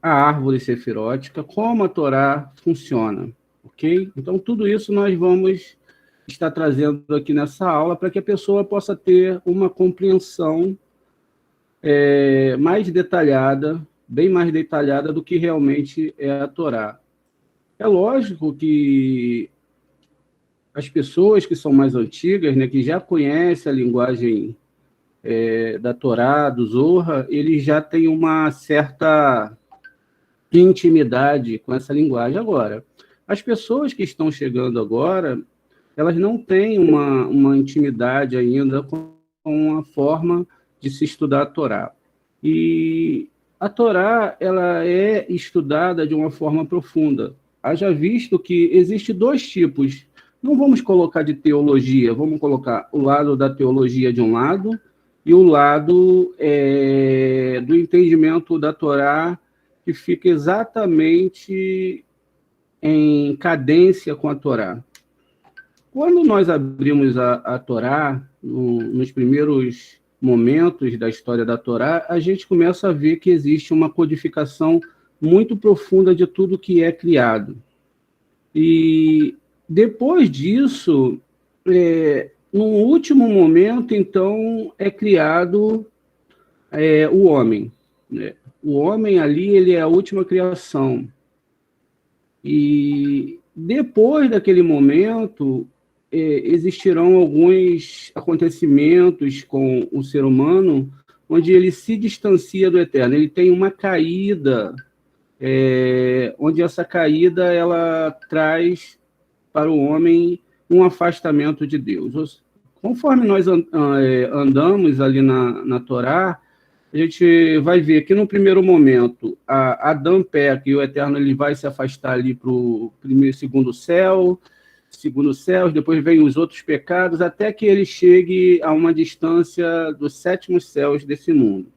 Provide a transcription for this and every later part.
a árvore sefirótica, como a Torá funciona, ok? Então, tudo isso nós vamos estar trazendo aqui nessa aula para que a pessoa possa ter uma compreensão mais detalhada, bem mais detalhada do que realmente é a Torá. É lógico que as pessoas que são mais antigas, né, que já conhecem a linguagem da Torá, do Zohar, eles já têm uma certa intimidade com essa linguagem. Agora, as pessoas que estão chegando agora, elas não têm uma intimidade ainda com a forma de se estudar a Torá. E a Torá, ela é estudada de uma forma profunda. Haja visto que existe dois tipos. Não vamos colocar de teologia, vamos colocar o lado da teologia de um lado e o lado do entendimento da Torá que fica exatamente em cadência com a Torá. Quando nós abrimos a Torá, nos primeiros momentos da história da Torá, a gente começa a ver que existe uma codificação muito profunda de tudo que é criado. E depois disso, no último momento, então, é criado o homem. Né? O homem ali, ele é a última criação. E depois daquele momento, existirão alguns acontecimentos com o ser humano onde ele se distancia do eterno. Ele tem uma caída, onde essa caída ela traz para o homem um afastamento de Deus. Conforme nós andamos ali na Torá, a gente vai ver que no primeiro momento Adão peca e o Eterno ele vai se afastar ali para o segundo céu, depois vem os outros pecados, até que ele chegue a uma distância dos sétimos céus desse mundo.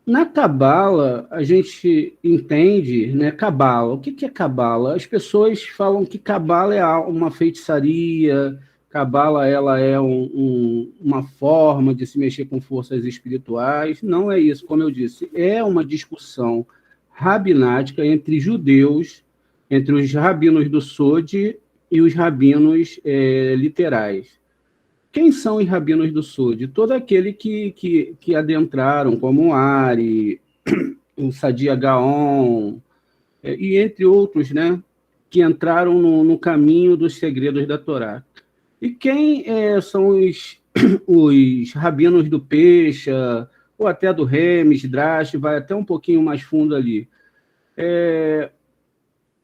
Na Cabala, a gente entende, né, Cabala. O que é Cabala? As pessoas falam que Cabala é uma feitiçaria, Cabala ela é uma forma de se mexer com forças espirituais. Não é isso, como eu disse. É uma discussão rabinática entre judeus, entre os rabinos do Sod e os rabinos literais. Quem são os rabinos do Sod? Todo aquele que adentraram, como o Ari, o Sadia Gaon, e entre outros, né, que entraram no caminho dos segredos da Torá. E quem são os rabinos do Pesha, ou até do Remes, Drash, vai até um pouquinho mais fundo ali.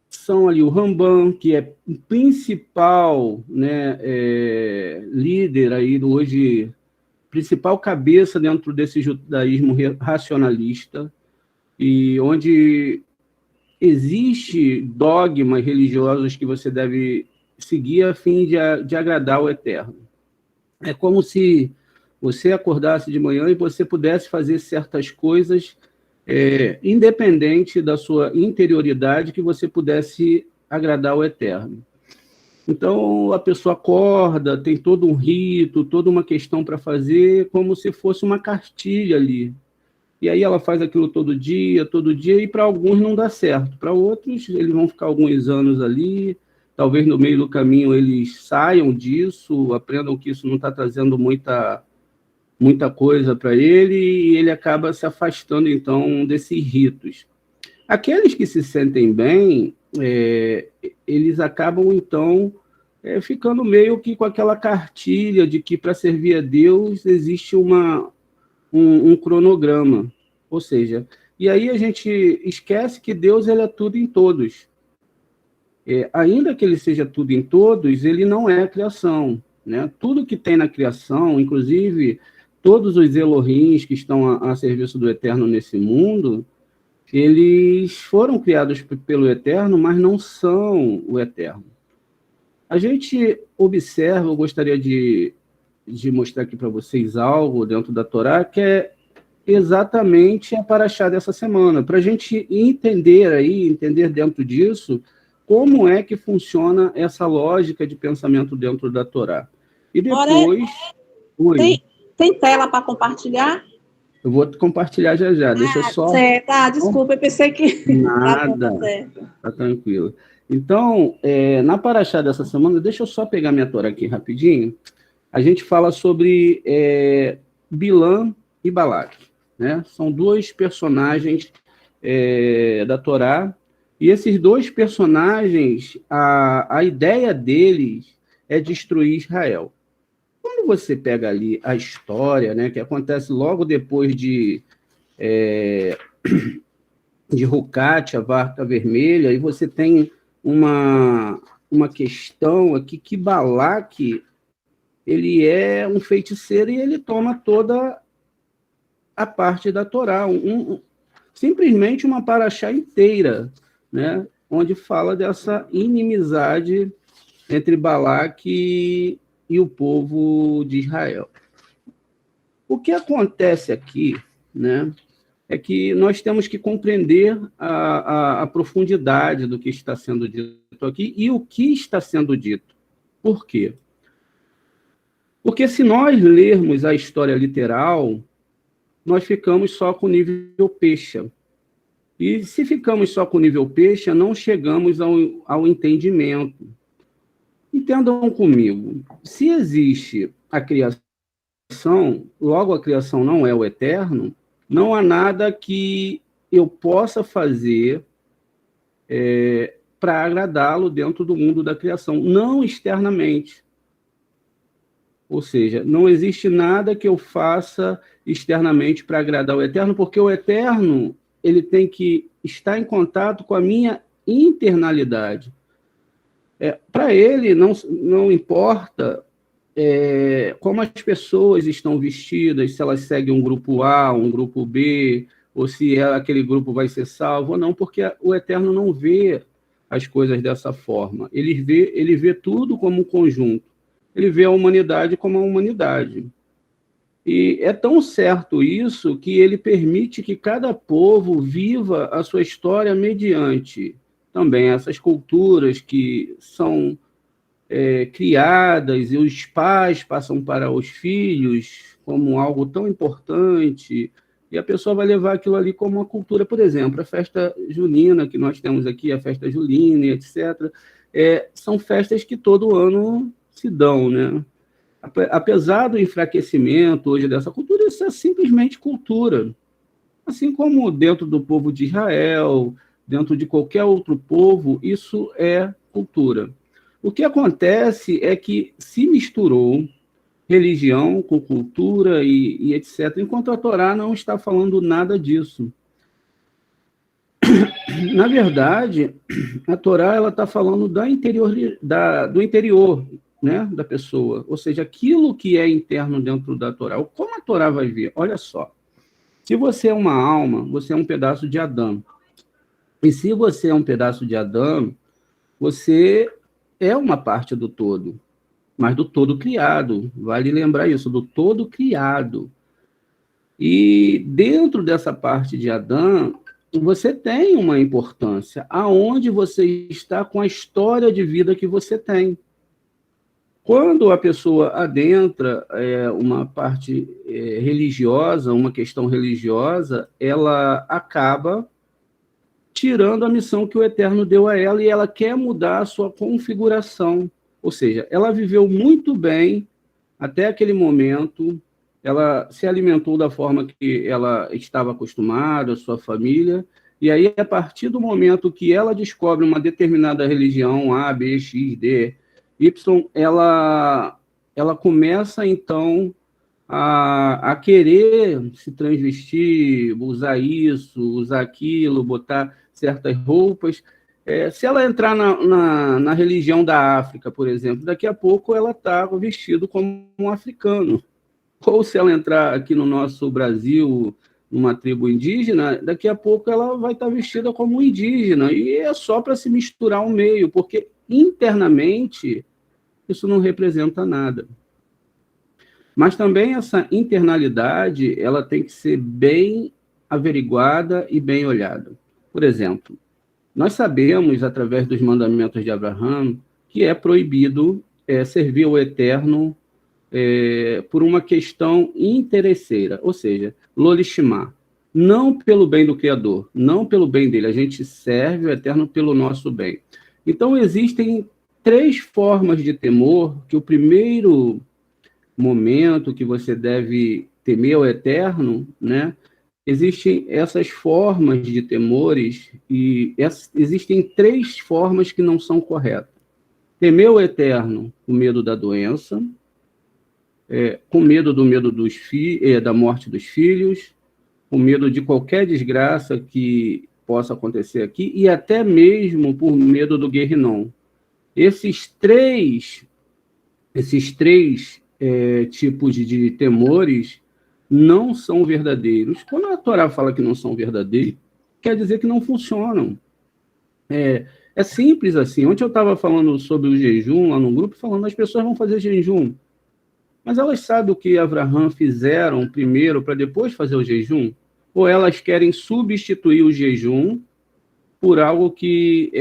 São ali o Rambam, que é o principal, né, líder aí hoje, principal cabeça dentro desse judaísmo racionalista, e onde existe dogmas religiosos que você deve seguir a fim de agradar o Eterno. É como se você acordasse de manhã e você pudesse fazer certas coisas independente da sua interioridade, que você pudesse agradar o Eterno. Então, a pessoa acorda, tem todo um rito, toda uma questão para fazer, como se fosse uma cartilha ali. E aí ela faz aquilo todo dia, e para alguns não dá certo. Para outros, eles vão ficar alguns anos ali, talvez no meio do caminho eles saiam disso, aprendam que isso não está trazendo muita coisa para ele, e ele acaba se afastando, então, desses ritos. Aqueles que se sentem bem, eles acabam, então, ficando meio que com aquela cartilha de que para servir a Deus existe um cronograma. Ou seja, e aí a gente esquece que Deus ele é tudo em todos. Ainda que ele seja tudo em todos, ele não é a criação. Né? Tudo que tem na criação, inclusive todos os Elohims que estão a serviço do Eterno nesse mundo, eles foram criados pelo Eterno, mas não são o Eterno. A gente observa, eu gostaria de mostrar aqui para vocês algo dentro da Torá, que é exatamente a paraxá dessa semana, para a gente entender dentro disso como é que funciona essa lógica de pensamento dentro da Torá. E depois... Tem tela para compartilhar? Eu vou compartilhar já já. Deixa eu só... Certo. Desculpa, eu pensei que... Nada. Tá tranquilo. Então, na paraxá dessa semana, deixa eu só pegar minha Torá aqui rapidinho. A gente fala sobre Bilã e Balaque, né? São dois personagens da Torá, e esses dois personagens, a ideia deles é destruir Israel. Quando você pega ali a história, né, que acontece logo depois de Rucat, a Vaca Vermelha, e você tem uma questão aqui que Balaque, ele é um feiticeiro e ele toma toda a parte da Torá, simplesmente uma paraxá inteira, né, onde fala dessa inimizade entre Balaque e o povo de Israel. O que acontece aqui, né, é que nós temos que compreender a profundidade do que está sendo dito aqui e o que está sendo dito. Por quê? Porque se nós lermos a história literal, nós ficamos só com o nível Pesha. E se ficamos só com o nível Pesha, não chegamos ao entendimento. Entendam comigo, se existe a criação, logo a criação não é o eterno, não há nada que eu possa fazer para agradá-lo dentro do mundo da criação, não externamente. Ou seja, não existe nada que eu faça externamente para agradar o eterno, porque o eterno ele tem que estar em contato com a minha internalidade. Para ele, não importa como as pessoas estão vestidas, se elas seguem um grupo A, um grupo B, ou se aquele grupo vai ser salvo ou não, porque o Eterno não vê as coisas dessa forma. Ele vê tudo como um conjunto. Ele vê a humanidade como a humanidade. E é tão certo isso que ele permite que cada povo viva a sua história mediante também essas culturas que são criadas, e os pais passam para os filhos como algo tão importante, e a pessoa vai levar aquilo ali como uma cultura. Por exemplo, a festa junina que nós temos aqui, a festa julina, etc., são festas que todo ano se dão, né? Apesar do enfraquecimento hoje dessa cultura, isso é simplesmente cultura. Assim como dentro do povo de Israel, dentro de qualquer outro povo, isso é cultura. O que acontece é que se misturou religião com cultura e etc., enquanto a Torá não está falando nada disso. Na verdade, a Torá está falando do interior, né, da pessoa, ou seja, aquilo que é interno dentro da Torá. Como a Torá vai ver? Olha só, se você é uma alma, você é um pedaço de Adão. E se você é um pedaço de Adão, você é uma parte do todo, mas do todo criado. Vale lembrar isso, do todo criado. E dentro dessa parte de Adão, você tem uma importância, aonde você está com a história de vida que você tem. Quando a pessoa adentra uma parte religiosa, uma questão religiosa, ela acaba tirando a missão que o Eterno deu a ela e ela quer mudar a sua configuração. Ou seja, ela viveu muito bem até aquele momento, ela se alimentou da forma que ela estava acostumada, a sua família, e aí, a partir do momento que ela descobre uma determinada religião, A, B, X, D, Y, ela começa, então, a querer se transvestir, usar isso, usar aquilo, botar certas roupas. Se ela entrar na religião da África, por exemplo, daqui a pouco ela está vestida como um africano. Ou se ela entrar aqui no nosso Brasil, numa tribo indígena, daqui a pouco ela vai estar vestida como um indígena. E é só para se misturar ao meio, porque internamente isso não representa nada. Mas também essa internalidade, ela tem que ser bem averiguada e bem olhada. Por exemplo, nós sabemos, através dos mandamentos de Abraão, que é proibido servir ao Eterno por uma questão interesseira, ou seja, Lorishima, não pelo bem do Criador, não pelo bem dele, a gente serve o Eterno pelo nosso bem. Então, existem 3 formas de temor, que o primeiro momento que você deve temer ao Eterno, né? Existem essas formas de temores, e existem 3 formas que não são corretas. Temer o Eterno, o medo da doença, com medo da morte dos filhos, com medo de qualquer desgraça que possa acontecer aqui, e até mesmo por medo do Guerrinon. Esses três tipos de temores não são verdadeiros. Quando a Torá fala que não são verdadeiros, quer dizer que não funcionam. É simples assim. Ontem eu estava falando sobre o jejum lá no grupo, falando as pessoas vão fazer jejum. Mas elas sabem o que Abraham fizeram primeiro para depois fazer o jejum? Ou elas querem substituir o jejum por algo que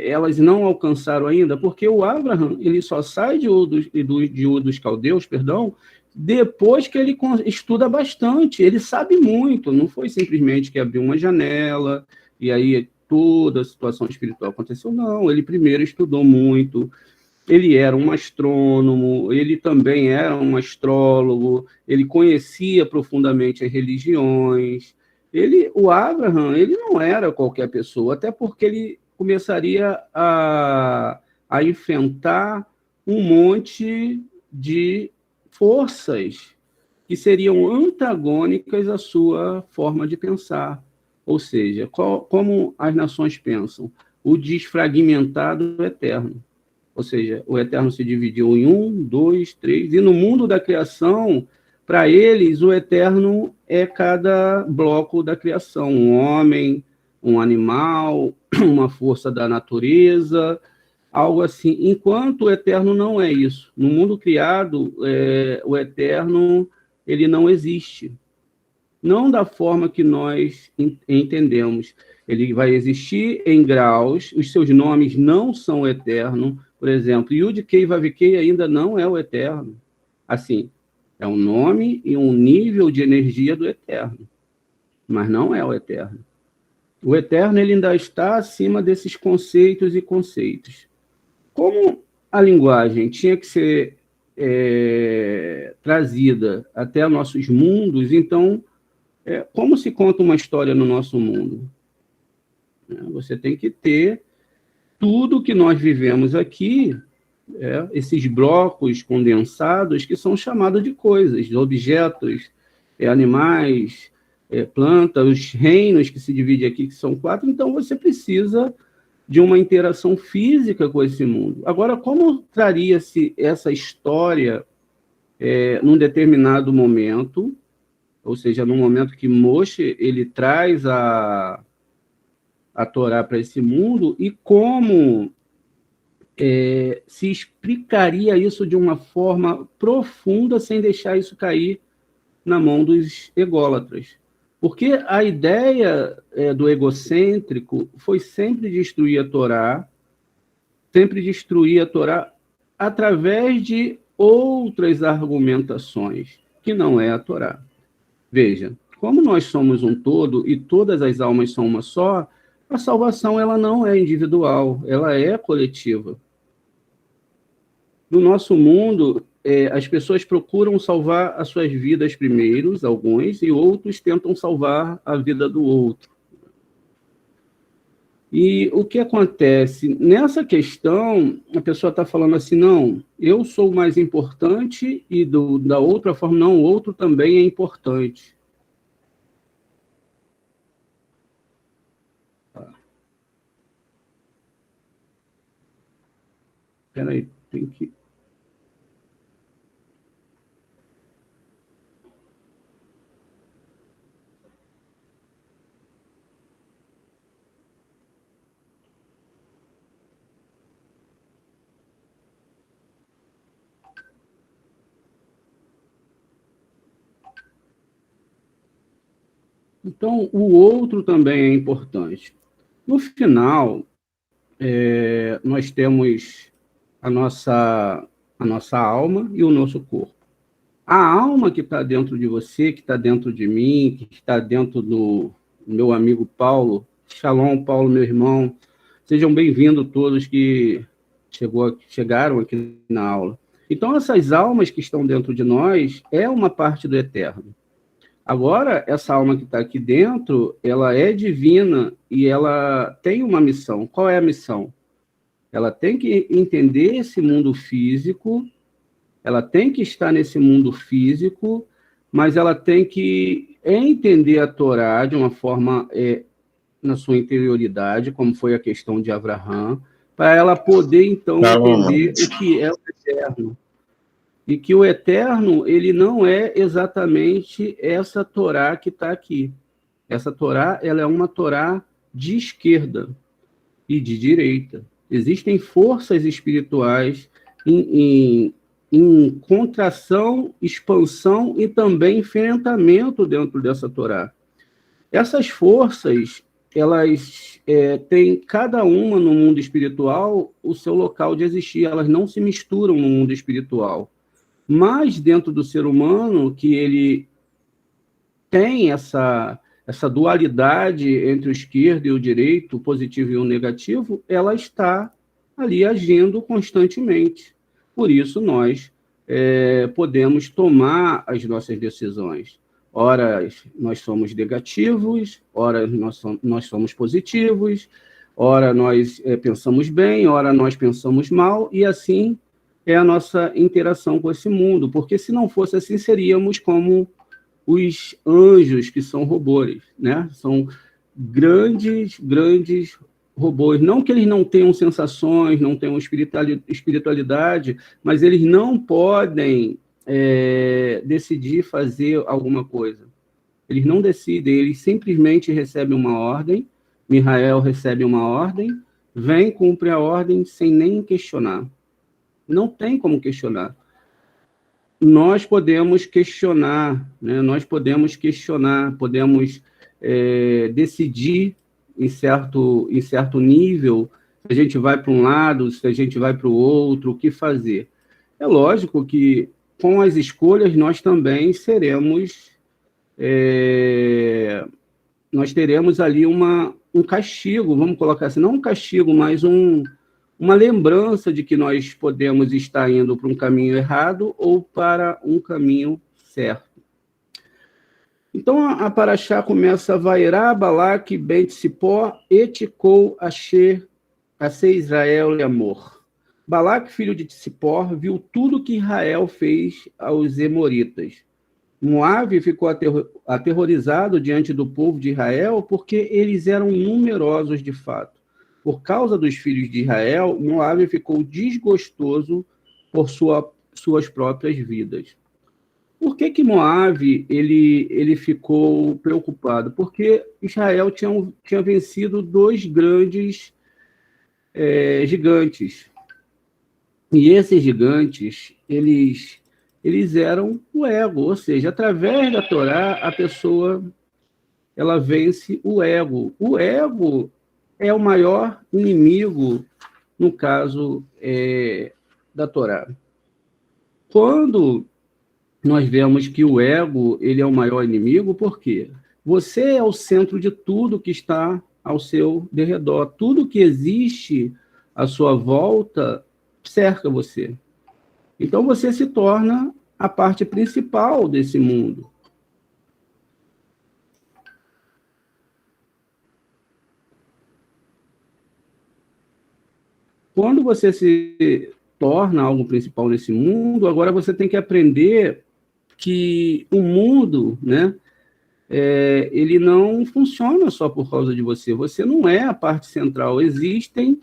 elas não alcançaram ainda? Porque o Abraham, ele só sai de Ur dos Caldeus, depois que ele estuda bastante, ele sabe muito, não foi simplesmente que abriu uma janela e aí toda a situação espiritual aconteceu, não, ele primeiro estudou muito, ele era um astrônomo, ele também era um astrólogo, ele conhecia profundamente as religiões. O Abraham, ele não era qualquer pessoa, até porque ele começaria a enfrentar um monte de forças que seriam antagônicas à sua forma de pensar. Ou seja, como as nações pensam? O desfragmentado eterno. Ou seja, o Eterno se dividiu em 1, 2, 3, e no mundo da criação, para eles, o Eterno é cada bloco da criação, um homem, um animal, uma força da natureza, algo assim. Enquanto o Eterno não é isso. No mundo criado, o Eterno ele não existe. Não da forma que nós entendemos. Ele vai existir em graus, os seus nomes não são eternos. Por exemplo, Yud-Kei Vav-Kei ainda não é o eterno. Assim, é um nome e um nível de energia do eterno, mas não é o eterno. O eterno ele ainda está acima desses conceitos e conceitos. Como a linguagem tinha que ser trazida até nossos mundos, então, como se conta uma história no nosso mundo? Você tem que ter tudo que nós vivemos aqui, esses blocos condensados que são chamados de coisas, objetos, animais, plantas, os reinos que se dividem aqui, que são 4, então você precisa de uma interação física com esse mundo. Agora, como traria-se essa história num determinado momento, ou seja, no momento que Moshe ele traz a Torá para esse mundo, e como se explicaria isso de uma forma profunda sem deixar isso cair na mão dos ególatras. Porque a ideia do egocêntrico foi sempre destruir a Torá através de outras argumentações, que não é a Torá. Veja, como nós somos um todo e todas as almas são uma só, a salvação ela não é individual, ela é coletiva. No nosso mundo, as pessoas procuram salvar as suas vidas primeiros, alguns, e outros tentam salvar a vida do outro. E o que acontece? Nessa questão, a pessoa está falando assim, não, eu sou mais importante, e da outra forma, não, o outro também é importante. Espera aí, tem que... Então, o outro também é importante. No final, nós temos a nossa alma e o nosso corpo. A alma que está dentro de você, que está dentro de mim, que está dentro do meu amigo Paulo, Shalom, Paulo, meu irmão, sejam bem-vindos todos que chegaram aqui na aula. Então, essas almas que estão dentro de nós é uma parte do eterno. Agora, essa alma que está aqui dentro, ela é divina e ela tem uma missão. Qual é a missão? Ela tem que entender esse mundo físico, ela tem que estar nesse mundo físico, mas ela tem que entender a Torá de uma forma na sua interioridade, como foi a questão de Abraham, para ela poder, então, entender o que é o eterno. E que o eterno, ele não é exatamente essa Torá que está aqui. Essa Torá, ela é uma Torá de esquerda e de direita. Existem forças espirituais em contração, expansão e também enfrentamento dentro dessa Torá. Essas forças, elas têm cada uma no mundo espiritual o seu local de existir, elas não se misturam no mundo espiritual. Mas dentro do ser humano, que ele tem essa dualidade entre o esquerdo e o direito, o positivo e o negativo, ela está ali agindo constantemente. Por isso, nós podemos tomar as nossas decisões. Ora, nós somos negativos, ora, nós somos positivos, ora, nós pensamos bem, ora, nós pensamos mal, e assim é a nossa interação com esse mundo, porque se não fosse assim, seríamos como os anjos, que são robôs, né? São grandes robôs. Não que eles não tenham sensações, não tenham espiritualidade, mas eles não podem decidir fazer alguma coisa. Eles não decidem, eles simplesmente recebem uma ordem, Mihael recebe uma ordem, vem, cumpre a ordem sem nem questionar. Não tem como questionar. Nós podemos questionar, né? Nós podemos questionar, podemos decidir em certo nível, se a gente vai para um lado, se a gente vai para o outro, o que fazer. É lógico que com as escolhas nós também nós teremos ali um castigo, vamos colocar assim, não um castigo, mas uma lembrança de que nós podemos estar indo para um caminho errado ou para um caminho certo. Então, a Paraxá começa: Vairá, Balaque, Ben Tzipor, Eticou, Asher, Israel e Amor. Balaque, filho de Tzipor, viu tudo que Israel fez aos Emoritas. Moabe ficou aterrorizado diante do povo de Israel porque eles eram numerosos de fato. Por causa dos filhos de Israel, Moabe ficou desgostoso por suas próprias vidas. Por que Moabe ele ficou preocupado? Porque Israel tinha vencido dois grandes gigantes. E esses gigantes, eles eram o ego, ou seja, através da Torá, a pessoa ela vence o ego. O ego é o maior inimigo, no caso da Torá. Quando nós vemos que o ego ele é o maior inimigo, por quê? Você é o centro de tudo que está ao seu derredor. Tudo que existe à sua volta cerca você. Então, você se torna a parte principal desse mundo. Quando você se torna algo principal nesse mundo, agora você tem que aprender que o mundo, né, ele não funciona só por causa de você. Você não é a parte central. Existem,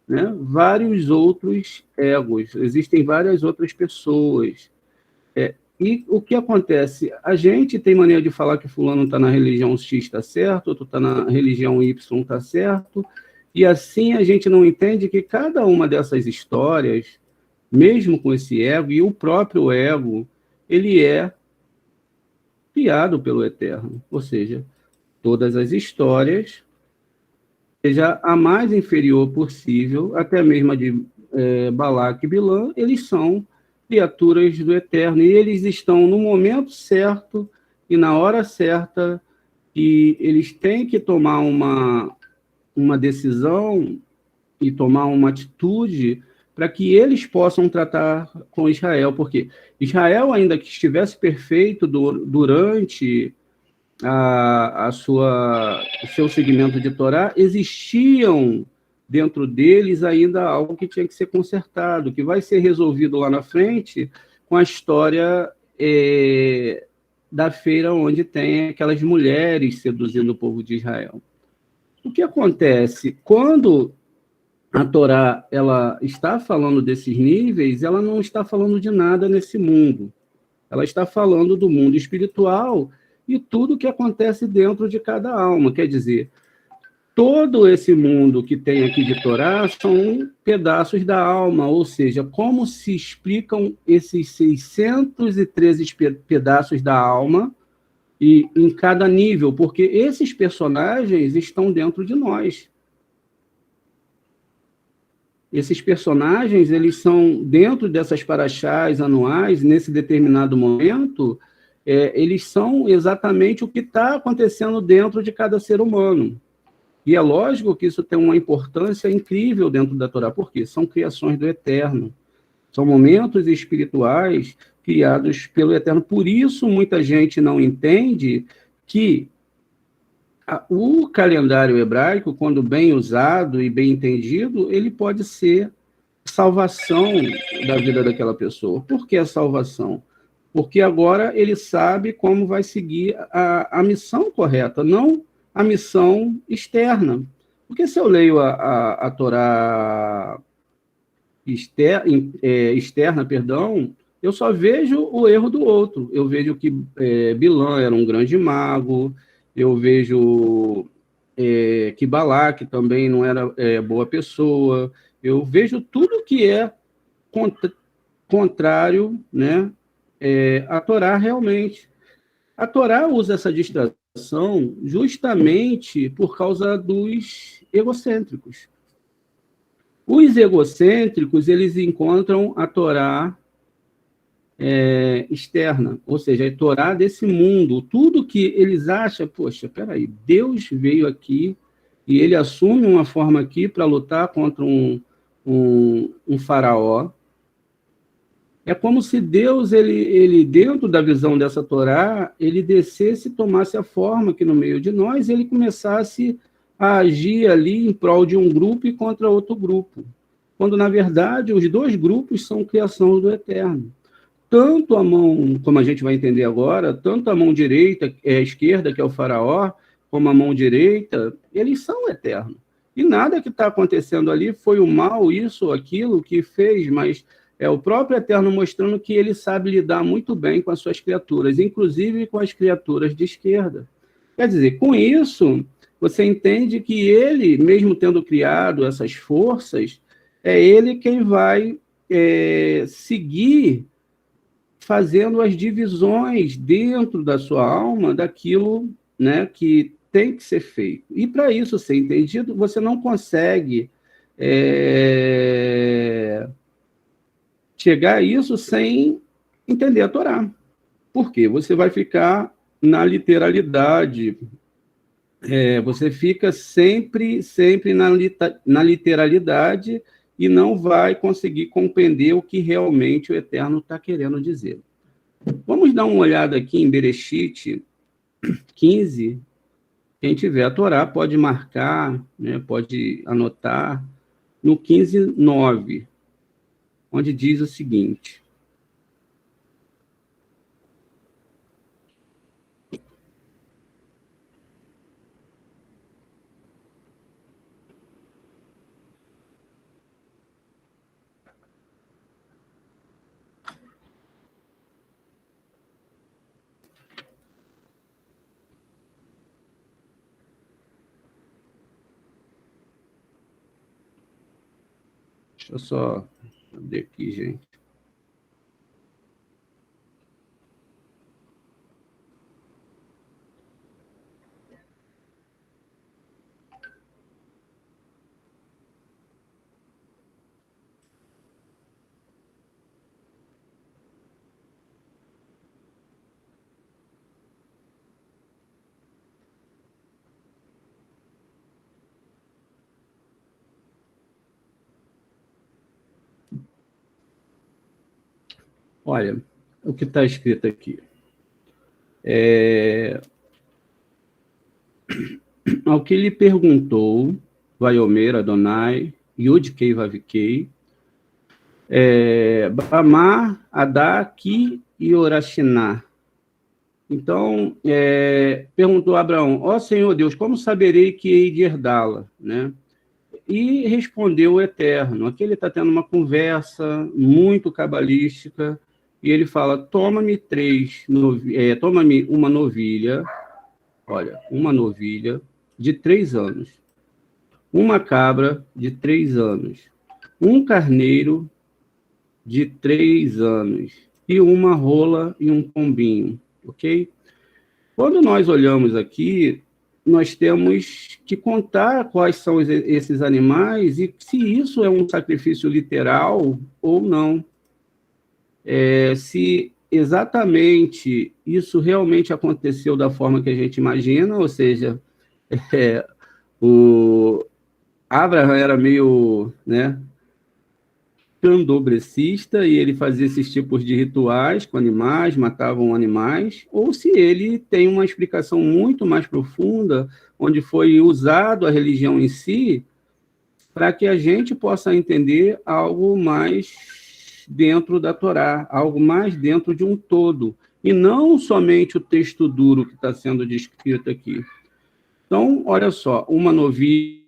né, vários outros egos, existem várias outras pessoas. E o que acontece? A gente tem maneira de falar que fulano está na religião X está certo, outro está na religião Y está certo, e assim a gente não entende que cada uma dessas histórias, mesmo com esse ego, e o próprio ego, ele é criado pelo Eterno. Ou seja, todas as histórias, seja a mais inferior possível, até mesmo a de Balaque e Bilã, eles são criaturas do Eterno, e eles estão no momento certo e na hora certa, e eles têm que tomar uma decisão e tomar uma atitude para que eles possam tratar com Israel, porque Israel, ainda que estivesse perfeito durante o seu segmento de Torá, existiam dentro deles ainda algo que tinha que ser consertado, que vai ser resolvido lá na frente com a história da feira onde tem aquelas mulheres seduzindo o povo de Israel. O que acontece? Quando a Torá ela está falando desses níveis, ela não está falando de nada nesse mundo. Ela está falando do mundo espiritual e tudo que acontece dentro de cada alma. Quer dizer, todo esse mundo que tem aqui de Torá são pedaços da alma, ou seja, como se explicam esses 613 pedaços da alma e em cada nível, porque esses personagens estão dentro de nós. Esses personagens, eles são, dentro dessas paraxás anuais, nesse determinado momento, eles são exatamente o que está acontecendo dentro de cada ser humano. E é lógico que isso tem uma importância incrível dentro da Torá, porque são criações do Eterno. São momentos espirituais criados pelo Eterno. Por isso, muita gente não entende que o calendário hebraico, quando bem usado e bem entendido, ele pode ser salvação da vida daquela pessoa. Por que a salvação? Porque agora ele sabe como vai seguir a missão correta, não a missão externa. Porque se eu leio a Torá externa, perdão, eu só vejo o erro do outro. Eu vejo que Bilã era um grande mago, eu vejo que Balaque também não era boa pessoa, eu vejo tudo que é contrário, né, à Torá realmente. A Torá usa essa distração justamente por causa dos egocêntricos. Os egocêntricos, eles encontram a Torá externa, ou seja, a Torá desse mundo. Tudo que eles acham, poxa, peraí, Deus veio aqui e ele assume uma forma aqui para lutar contra um faraó. É como se Deus, ele, dentro da visão dessa Torá, ele descesse e tomasse a forma aqui no meio de nós, e ele começasse a agir ali em prol de um grupo e contra outro grupo. Quando, na verdade, os dois grupos são criação do Eterno. Tanto a mão, como a gente vai entender agora, tanto a mão direita, a esquerda, que é o faraó, como a mão direita, eles são eternos. E nada que está acontecendo ali foi o mal, isso ou aquilo que fez, mas é o próprio Eterno mostrando que ele sabe lidar muito bem com as suas criaturas, inclusive com as criaturas de esquerda. Quer dizer, com isso, você entende que ele, mesmo tendo criado essas forças, é ele quem vai seguir fazendo as divisões dentro da sua alma daquilo, né, que tem que ser feito. E para isso ser entendido, você não consegue chegar a isso sem entender a Torá. Por quê? Você vai ficar na literalidade, você fica sempre na literalidade e não vai conseguir compreender o que realmente o Eterno está querendo dizer. Vamos dar uma olhada aqui em Bereshit 15. Quem tiver a Torá pode marcar, né, pode anotar, no 15:9, onde diz o seguinte: deixa eu só ver aqui, gente. Olha, o que está escrito aqui. Ao que lhe perguntou, Vaiomer, Adonai, Yud-Kei, Vav-Kei, Bamar, Adá, Ki e Orashiná. Então, perguntou a Abraão, ó Senhor Deus, como saberei que hei de herdá-la? Né? E respondeu o Eterno. Aqui ele está tendo uma conversa muito cabalística, e ele fala, toma-me uma novilha, olha, uma novilha de 3 anos, uma cabra de 3 anos, um carneiro de 3 anos, e uma rola e um pombinho, ok? Quando nós olhamos aqui, nós temos que contar quais são esses animais e se isso é um sacrifício literal ou não. Se exatamente isso realmente aconteceu da forma que a gente imagina, ou seja, o Abraham era meio, né, candobrecista e ele fazia esses tipos de rituais com animais, matavam animais, ou se ele tem uma explicação muito mais profunda, onde foi usado a religião em si para que a gente possa entender algo mais dentro da Torá, algo mais dentro de um todo, e não somente o texto duro que está sendo descrito aqui. Então, olha só, uma novilha,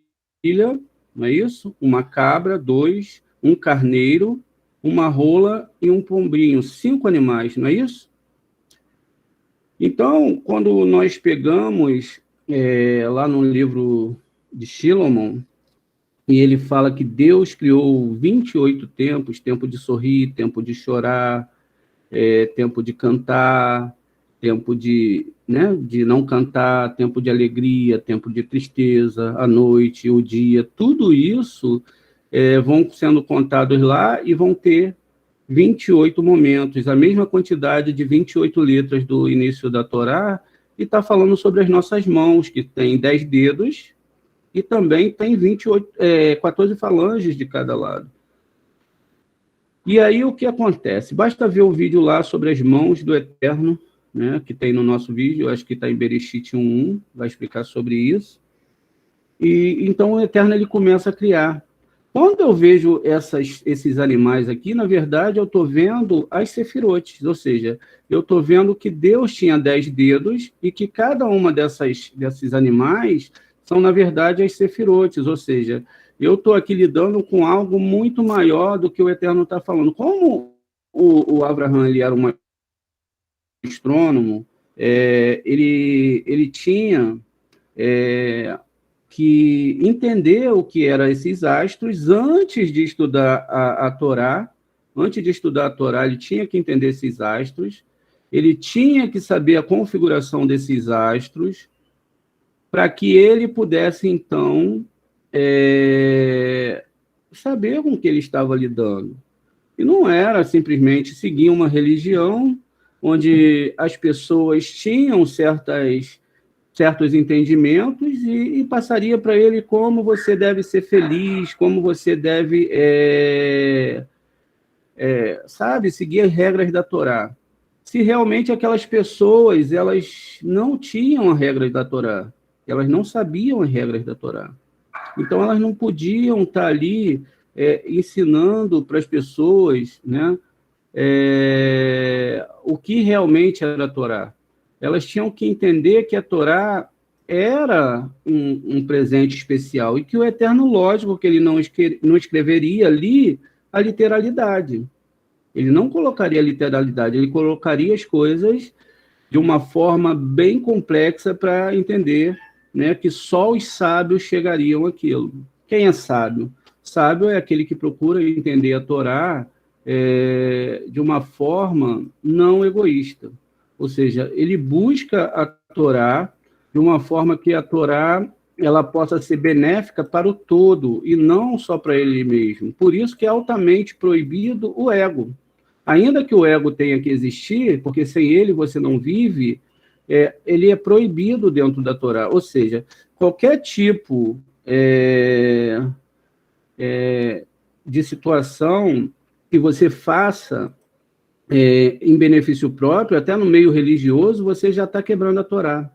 não é isso? Uma cabra, 2, um carneiro, uma rola e um pombinho, 5 animais, não é isso? Então, quando nós pegamos lá no livro de Shlomo, e ele fala que Deus criou 28 tempos, tempo de sorrir, tempo de chorar, tempo de cantar, tempo de não cantar, tempo de alegria, tempo de tristeza, a noite, o dia, tudo isso vão sendo contados lá e vão ter 28 momentos, a mesma quantidade de 28 letras do início da Torá, e está falando sobre as nossas mãos, que tem 10 dedos, e também tem 14 falanges de cada lado. E aí o que acontece? Basta ver o vídeo lá sobre as mãos do Eterno, né, que tem no nosso vídeo, acho que está em Bereshit 1.1, vai explicar sobre isso. E então o Eterno ele começa a criar. Quando eu vejo esses animais aqui, na verdade, eu estou vendo as sefirotes, ou seja, eu estou vendo que Deus tinha 10 dedos e que cada uma desses animais são, na verdade, as sefirotes, ou seja, eu estou aqui lidando com algo muito maior do que o Eterno está falando. Como o Abraham ele era um astrônomo, ele tinha que entender o que eram esses astros antes de estudar a Torá. Antes de estudar a Torá, ele tinha que entender esses astros, ele tinha que saber a configuração desses astros, para que ele pudesse, então, saber com o que ele estava lidando. E não era simplesmente seguir uma religião onde as pessoas tinham certos entendimentos e passaria para ele como você deve ser feliz, como você deve, seguir as regras da Torá. Se realmente aquelas pessoas elas não tinham as regras da Torá, elas não sabiam as regras da Torá. Então, elas não podiam estar ali ensinando para as pessoas, né, o que realmente era a Torá. Elas tinham que entender que a Torá era um presente especial e que o Eterno, lógico, que ele não escreveria ali a literalidade. Ele não colocaria a literalidade, ele colocaria as coisas de uma forma bem complexa para entender, né, que só os sábios chegariam àquilo. Quem é sábio? Sábio é aquele que procura entender a Torá de uma forma não egoísta. Ou seja, ele busca a Torá de uma forma que a Torá ela possa ser benéfica para o todo e não só para ele mesmo. Por isso que é altamente proibido o ego. Ainda que o ego tenha que existir, porque sem ele você não vive, ele é proibido dentro da Torá. Ou seja, qualquer tipo de situação que você faça em benefício próprio, até no meio religioso, você já está quebrando a Torá.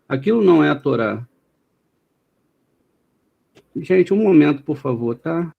Aquilo não é a Torá. Gente, um momento, por favor, tá?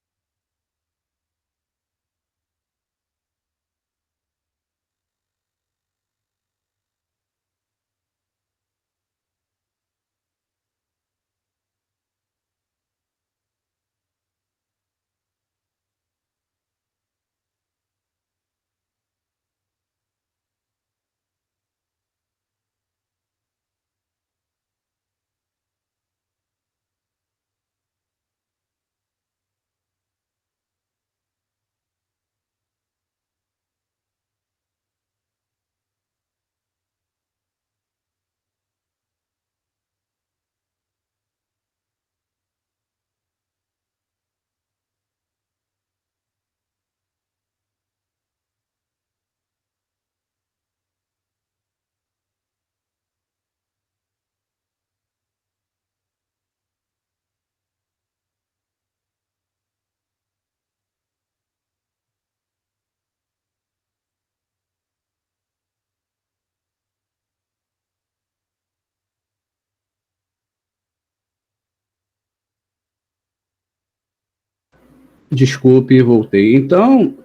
Desculpe, voltei. Então,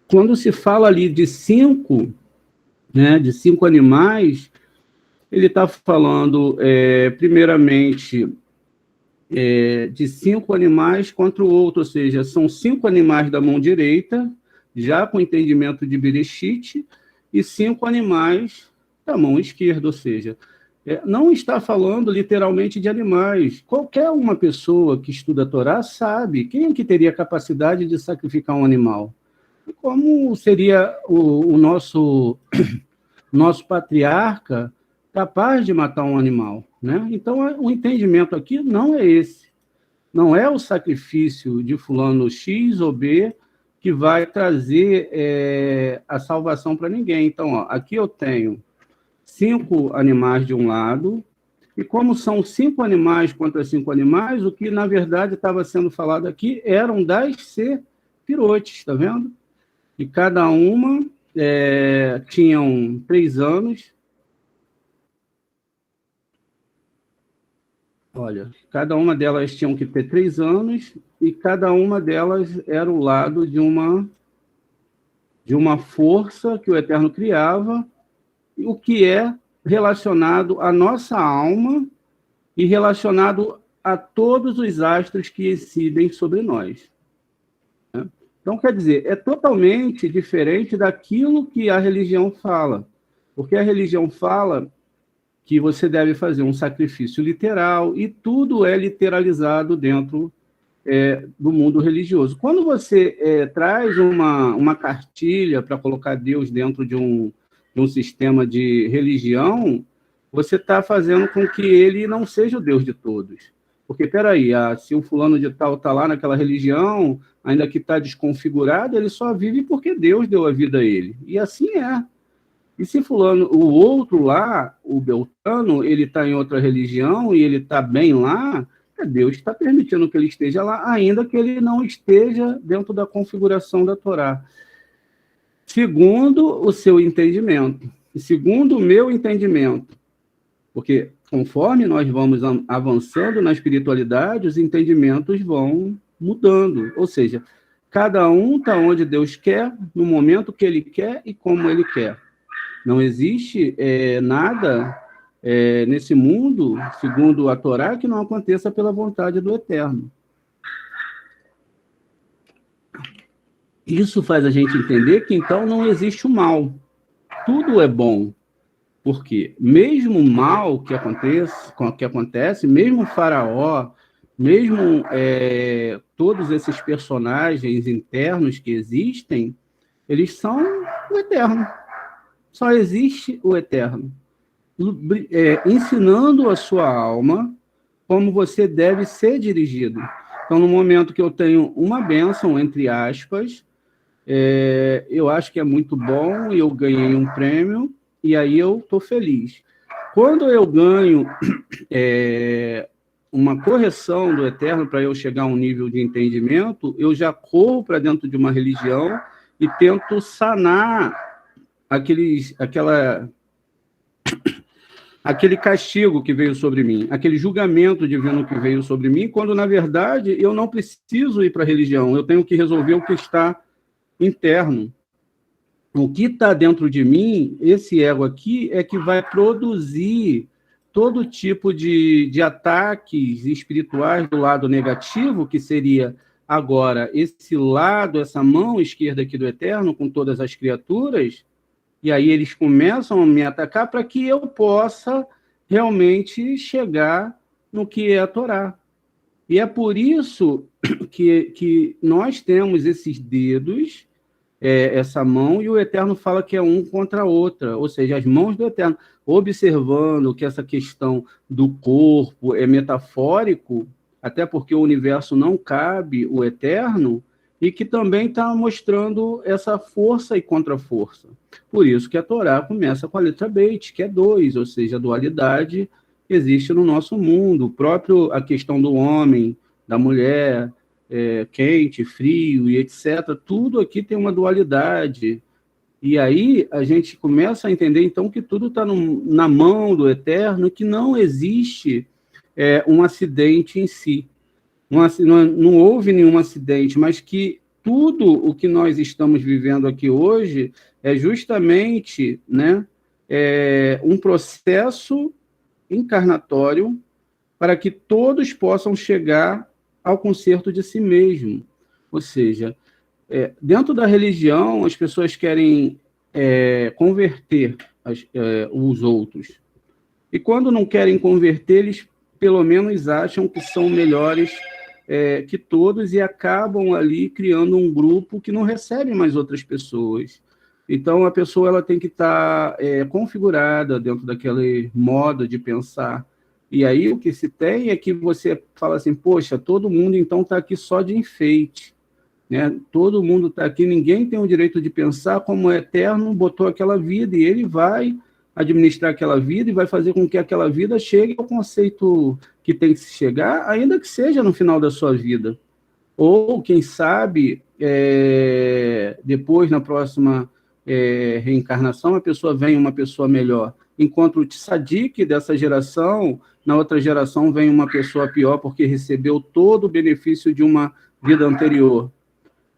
quando se fala ali de 5, né, de 5 animais, ele está falando, primeiramente, de 5 animais contra o outro, ou seja, são 5 animais da mão direita, já com entendimento de Bereshit, e 5 animais da mão esquerda, ou seja, não está falando literalmente de animais. Qualquer uma pessoa que estuda a Torá sabe quem é que teria capacidade de sacrificar um animal. Como seria o nosso patriarca capaz de matar um animal, né? Então, o entendimento aqui não é esse. Não é o sacrifício de fulano X ou B que vai trazer a salvação para ninguém. Então, ó, aqui eu tenho 5 animais de um lado, e como são 5 animais contra 5 animais, o que, na verdade, estava sendo falado aqui eram 10 sefirotes, está vendo? E cada uma tinham 3 anos. Olha, cada uma delas tinham que ter 3 anos, e cada uma delas era o lado de uma força que o Eterno criava, o que é relacionado à nossa alma e relacionado a todos os astros que incidem sobre nós. Né? Então, quer dizer, é totalmente diferente daquilo que a religião fala, porque a religião fala que você deve fazer um sacrifício literal, e tudo é literalizado dentro do mundo religioso. Quando você traz uma cartilha para colocar Deus dentro de um sistema de religião, você está fazendo com que ele não seja o Deus de todos. Porque, peraí, se o fulano de tal está lá naquela religião, ainda que está desconfigurado, ele só vive porque Deus deu a vida a ele. E assim é. E se fulano, o outro lá, o Beltrano, ele está em outra religião e ele está bem lá, Deus está permitindo que ele esteja lá, ainda que ele não esteja dentro da configuração da Torá. Segundo o seu entendimento, e segundo o meu entendimento, porque conforme nós vamos avançando na espiritualidade, os entendimentos vão mudando, ou seja, cada um está onde Deus quer, no momento que ele quer e como ele quer. Não existe nada nesse mundo, segundo a Torá, que não aconteça pela vontade do Eterno. Isso faz a gente entender que, então, não existe o mal. Tudo é bom. Porque mesmo o mal que acontece, mesmo o faraó, mesmo todos esses personagens internos que existem, eles são o Eterno. Só existe o Eterno. Ensinando a sua alma como você deve ser dirigido. Então, no momento que eu tenho uma bênção, entre aspas, eu acho que é muito bom e eu ganhei um prêmio, e aí eu estou feliz. Quando eu ganho uma correção do Eterno para eu chegar a um nível de entendimento, eu já corro para dentro de uma religião e tento sanar aquele castigo que veio sobre mim, aquele julgamento divino que veio sobre mim, quando, na verdade, eu não preciso ir para a religião, eu tenho que resolver o que está interno. O que está dentro de mim, esse ego aqui, é que vai produzir todo tipo de ataques espirituais do lado negativo, que seria agora esse lado, essa mão esquerda aqui do Eterno, com todas as criaturas, e aí eles começam a me atacar para que eu possa realmente chegar no que é a Torá. E é por isso que nós temos esses dedos, essa mão, e o Eterno fala que é um contra a outra, ou seja, as mãos do Eterno, observando que essa questão do corpo é metafórico, até porque o universo não cabe o Eterno, e que também está mostrando essa força e contra-força. Por isso que a Torá começa com a letra Beit, que é 2, ou seja, a dualidade existe no nosso mundo, a questão do homem, da mulher, quente, frio e etc. Tudo aqui tem uma dualidade. E aí a gente começa a entender, então, que tudo está na mão do Eterno, que não existe um acidente em si. Não houve nenhum acidente, mas que tudo o que nós estamos vivendo aqui hoje é justamente, né, um processo encarnatório para que todos possam chegar ao conserto de si mesmo. Ou seja, dentro da religião, as pessoas querem converter os outros. E quando não querem converter, eles pelo menos acham que são melhores que todos e acabam ali criando um grupo que não recebe mais outras pessoas. Então, a pessoa ela tem que estar configurada dentro daquele modo de pensar. E aí, o que se tem é que você fala assim, poxa, todo mundo, então, está aqui só de enfeite. Né? Todo mundo está aqui, ninguém tem o direito de pensar como o Eterno botou aquela vida, e ele vai administrar aquela vida e vai fazer com que aquela vida chegue ao conceito que tem que se chegar, ainda que seja no final da sua vida. Ou, quem sabe, depois, na próxima reencarnação, a pessoa vem uma pessoa melhor. Enquanto o tzadik dessa geração, na outra geração vem uma pessoa pior, porque recebeu todo o benefício de uma vida anterior.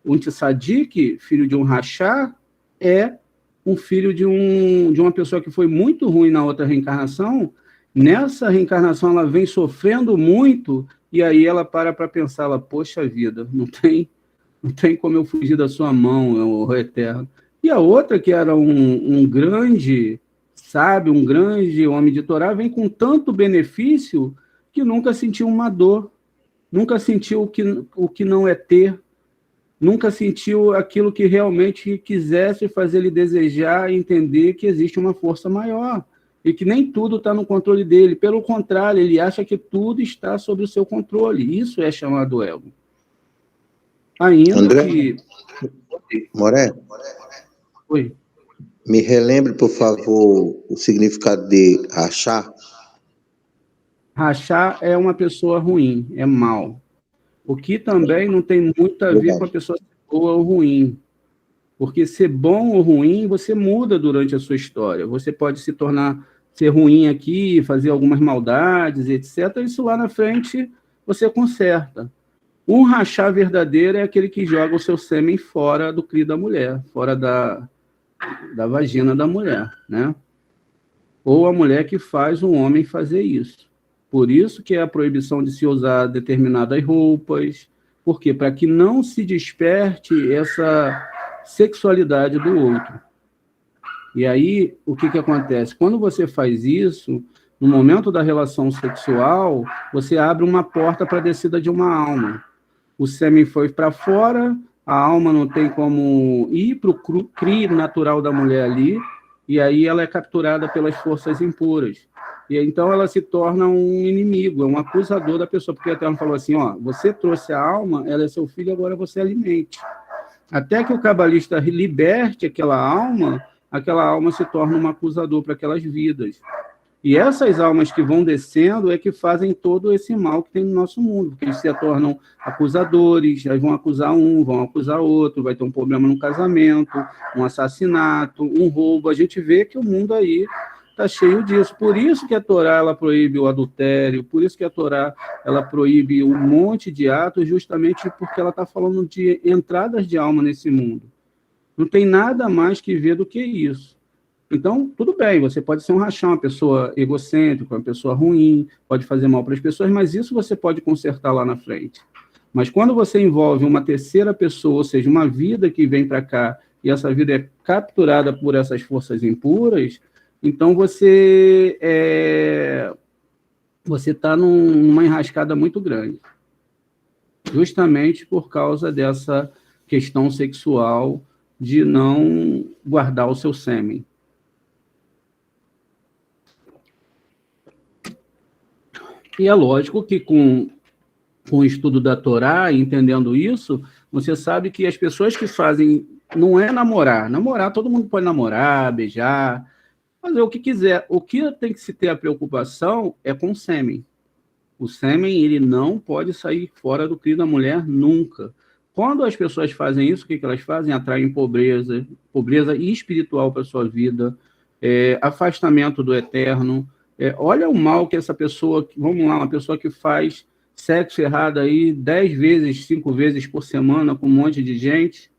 Um tzadik, filho de um rachá, é um filho de uma pessoa que foi muito ruim na outra reencarnação. Nessa reencarnação, ela vem sofrendo muito, e aí ela para pensar, poxa vida, não tem como eu fugir da sua mão, o Eterno. E a outra, que era um grande sábio, um grande homem de Torá, vem com tanto benefício que nunca sentiu uma dor, nunca sentiu o que não é ter, nunca sentiu aquilo que realmente quisesse fazer ele desejar e entender que existe uma força maior e que nem tudo está no controle dele. Pelo contrário, ele acha que tudo está sob o seu controle. Isso é chamado ego. Ainda André, que... Moré? Oi. Me relembre, por favor, o significado de rachar. Rachar é uma pessoa ruim, é mal. O que também não tem muito a ver com a pessoa ser boa ou ruim. Porque ser bom ou ruim, você muda durante a sua história. Você pode ser ruim aqui, fazer algumas maldades, etc. Isso lá na frente você conserta. Um rachá verdadeiro é aquele que joga o seu sêmen fora do crio da mulher, fora da vagina da mulher, né? Ou a mulher que faz um homem fazer isso. Por isso que é a proibição de se usar determinadas roupas. Por quê? Para que não se desperte essa sexualidade do outro. E aí, o que acontece? Quando você faz isso, no momento da relação sexual, você abre uma porta para a descida de uma alma. O sêmen foi para fora, a alma não tem como ir para o cri natural da mulher ali, e aí ela é capturada pelas forças impuras. E então ela se torna um inimigo, um acusador da pessoa, porque o Eterno falou assim, você trouxe a alma, ela é seu filho, agora você alimente. Até que o cabalista liberte aquela alma se torna um acusador para aquelas vidas. E essas almas que vão descendo é que fazem todo esse mal que tem no nosso mundo, porque eles se tornam acusadores, aí vão acusar um, vão acusar outro, vai ter um problema no casamento, um assassinato, um roubo. A gente vê que o mundo aí está cheio disso. Por isso que a Torá ela proíbe o adultério, por isso que a Torá ela proíbe um monte de atos, justamente porque ela está falando de entradas de alma nesse mundo. Não tem nada mais que ver do que isso. Então, tudo bem, você pode ser um rachão, uma pessoa egocêntrica, uma pessoa ruim, pode fazer mal para as pessoas, mas isso você pode consertar lá na frente. Mas quando você envolve uma terceira pessoa, ou seja, uma vida que vem para cá, e essa vida é capturada por essas forças impuras, então você está numa enrascada muito grande. Justamente por causa dessa questão sexual de não guardar o seu sêmen. E é lógico que com o estudo da Torá, entendendo isso, você sabe que as pessoas que fazem, não é namorar. Namorar, todo mundo pode namorar, beijar, fazer o que quiser. O que tem que se ter a preocupação é com o sêmen. O sêmen, ele não pode sair fora do crio da mulher nunca. Quando as pessoas fazem isso, o que elas fazem? Atraem pobreza espiritual para a sua vida, afastamento do eterno. Olha o mal que essa pessoa, vamos lá, uma pessoa que faz sexo errado aí 10 vezes, 5 vezes por semana com um monte de gente,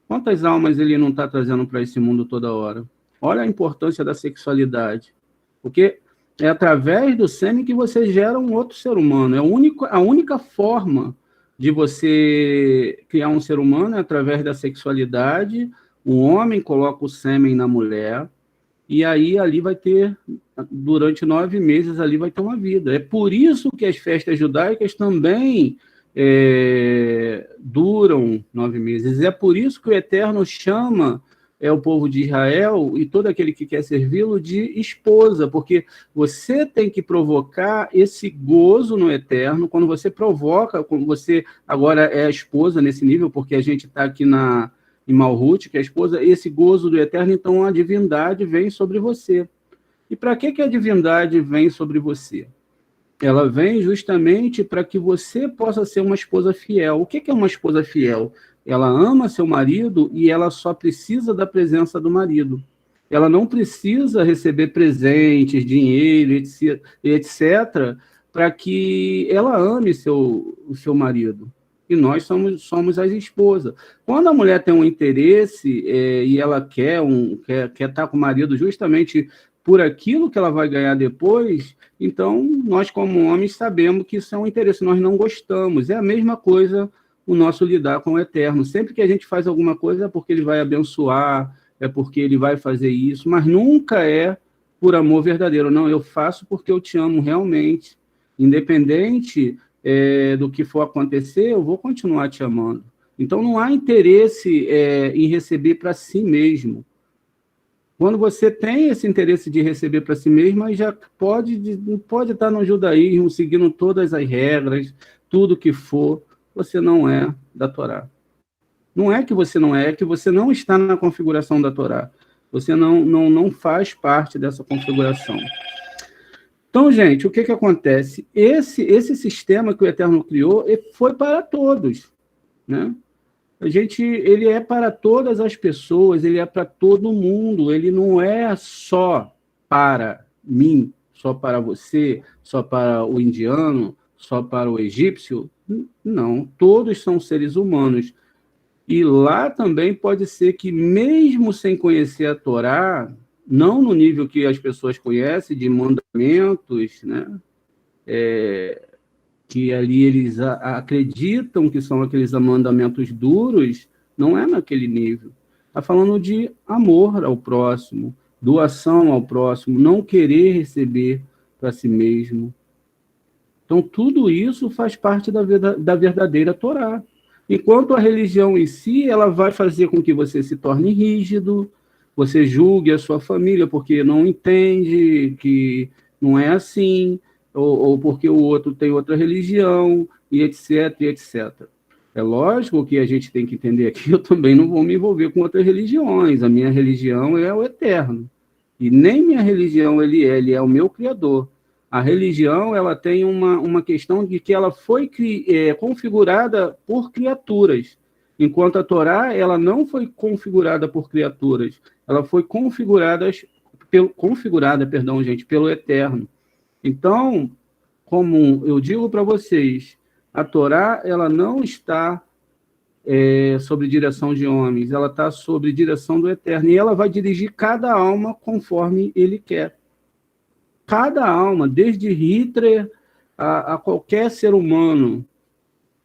quantas almas ele não está trazendo para esse mundo toda hora? Olha a importância da sexualidade, porque é através do sêmen que você gera um outro ser humano, a única forma de você criar um ser humano é através da sexualidade. O homem coloca o sêmen na mulher, e aí ali vai ter, durante 9 meses, ali vai ter uma vida. É por isso que as festas judaicas também duram 9 meses. É por isso que o Eterno chama o povo de Israel e todo aquele que quer servi-lo de esposa, porque você tem que provocar esse gozo no Eterno. Quando você provoca, quando você agora é a esposa nesse nível, porque a gente está aqui em Malhut, que é a esposa, esse gozo do Eterno, então a divindade vem sobre você. E para que a divindade vem sobre você? Ela vem justamente para que você possa ser uma esposa fiel. O que é uma esposa fiel? Ela ama seu marido e ela só precisa da presença do marido. Ela não precisa receber presentes, dinheiro, etc., para que ela ame o seu marido. E nós somos as esposas. Quando a mulher tem um interesse e ela quer estar com o marido justamente por aquilo que ela vai ganhar depois, então nós, como homens, sabemos que isso é um interesse, nós não gostamos. É a mesma coisa o nosso lidar com o Eterno. Sempre que a gente faz alguma coisa é porque ele vai abençoar, é porque ele vai fazer isso, mas nunca é por amor verdadeiro. Não, eu faço porque eu te amo realmente. Independente do que for acontecer, eu vou continuar te amando. Então, não há interesse em receber para si mesmo. Quando você tem esse interesse de receber para si mesmo, aí já pode estar no judaísmo, seguindo todas as regras, tudo que for, você não é da Torá. Não é que você não é que você não está na configuração da Torá. Você não faz parte dessa configuração. Então, gente, o que acontece? Esse sistema que o Eterno criou foi para todos, né? Ele é para todas as pessoas, ele é para todo mundo, ele não é só para mim, só para você, só para o indiano, só para o egípcio. Não, todos são seres humanos. E lá também pode ser que, mesmo sem conhecer a Torá, não no nível que as pessoas conhecem, de mandamentos, né? Que ali eles acreditam que são aqueles mandamentos duros, não é naquele nível. Está falando de amor ao próximo, doação ao próximo, não querer receber para si mesmo. Então, tudo isso faz parte da verdadeira Torá. Enquanto a religião em si, ela vai fazer com que você se torne rígido, você julgue a sua família porque não entende que não é assim, ou porque o outro tem outra religião, e etc, e etc. É lógico que a gente tem que entender aqui, eu também não vou me envolver com outras religiões, a minha religião é o Eterno. E nem minha religião ele é o meu criador. A religião, ela tem uma questão de que ela foi configurada por criaturas, enquanto a Torá, ela não foi configurada por criaturas, ela foi configurada, pelo Eterno. Então, como eu digo para vocês, a Torá, ela não está sobre direção de homens, ela está sobre direção do Eterno, e ela vai dirigir cada alma conforme ele quer. Cada alma, desde Hitler a qualquer ser humano,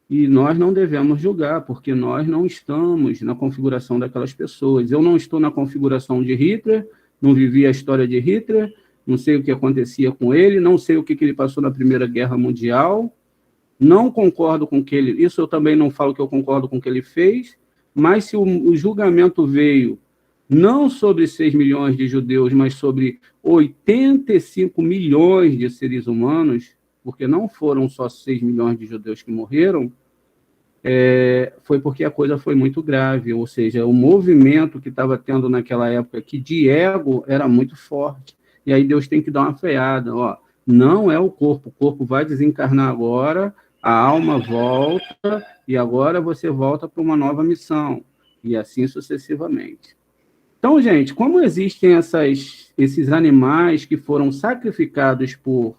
e nós não devemos julgar, porque nós não estamos na configuração daquelas pessoas. Eu não estou na configuração de Hitler, não vivi a história de Hitler, não sei o que acontecia com ele, não sei o que ele passou na Primeira Guerra Mundial, não concordo com o que ele... Isso eu também não falo que eu concordo com o que ele fez, mas se o julgamento veio não sobre 6 milhões de judeus, mas sobre 85 milhões de seres humanos, porque não foram só 6 milhões de judeus que morreram, foi porque a coisa foi muito grave, ou seja, o movimento que estava tendo naquela época, que de ego era muito forte, e aí Deus tem que dar uma freada, ó, não é o corpo vai desencarnar agora, a alma volta, e agora você volta para uma nova missão, e assim sucessivamente. Então, gente, como existem esses animais que foram sacrificados por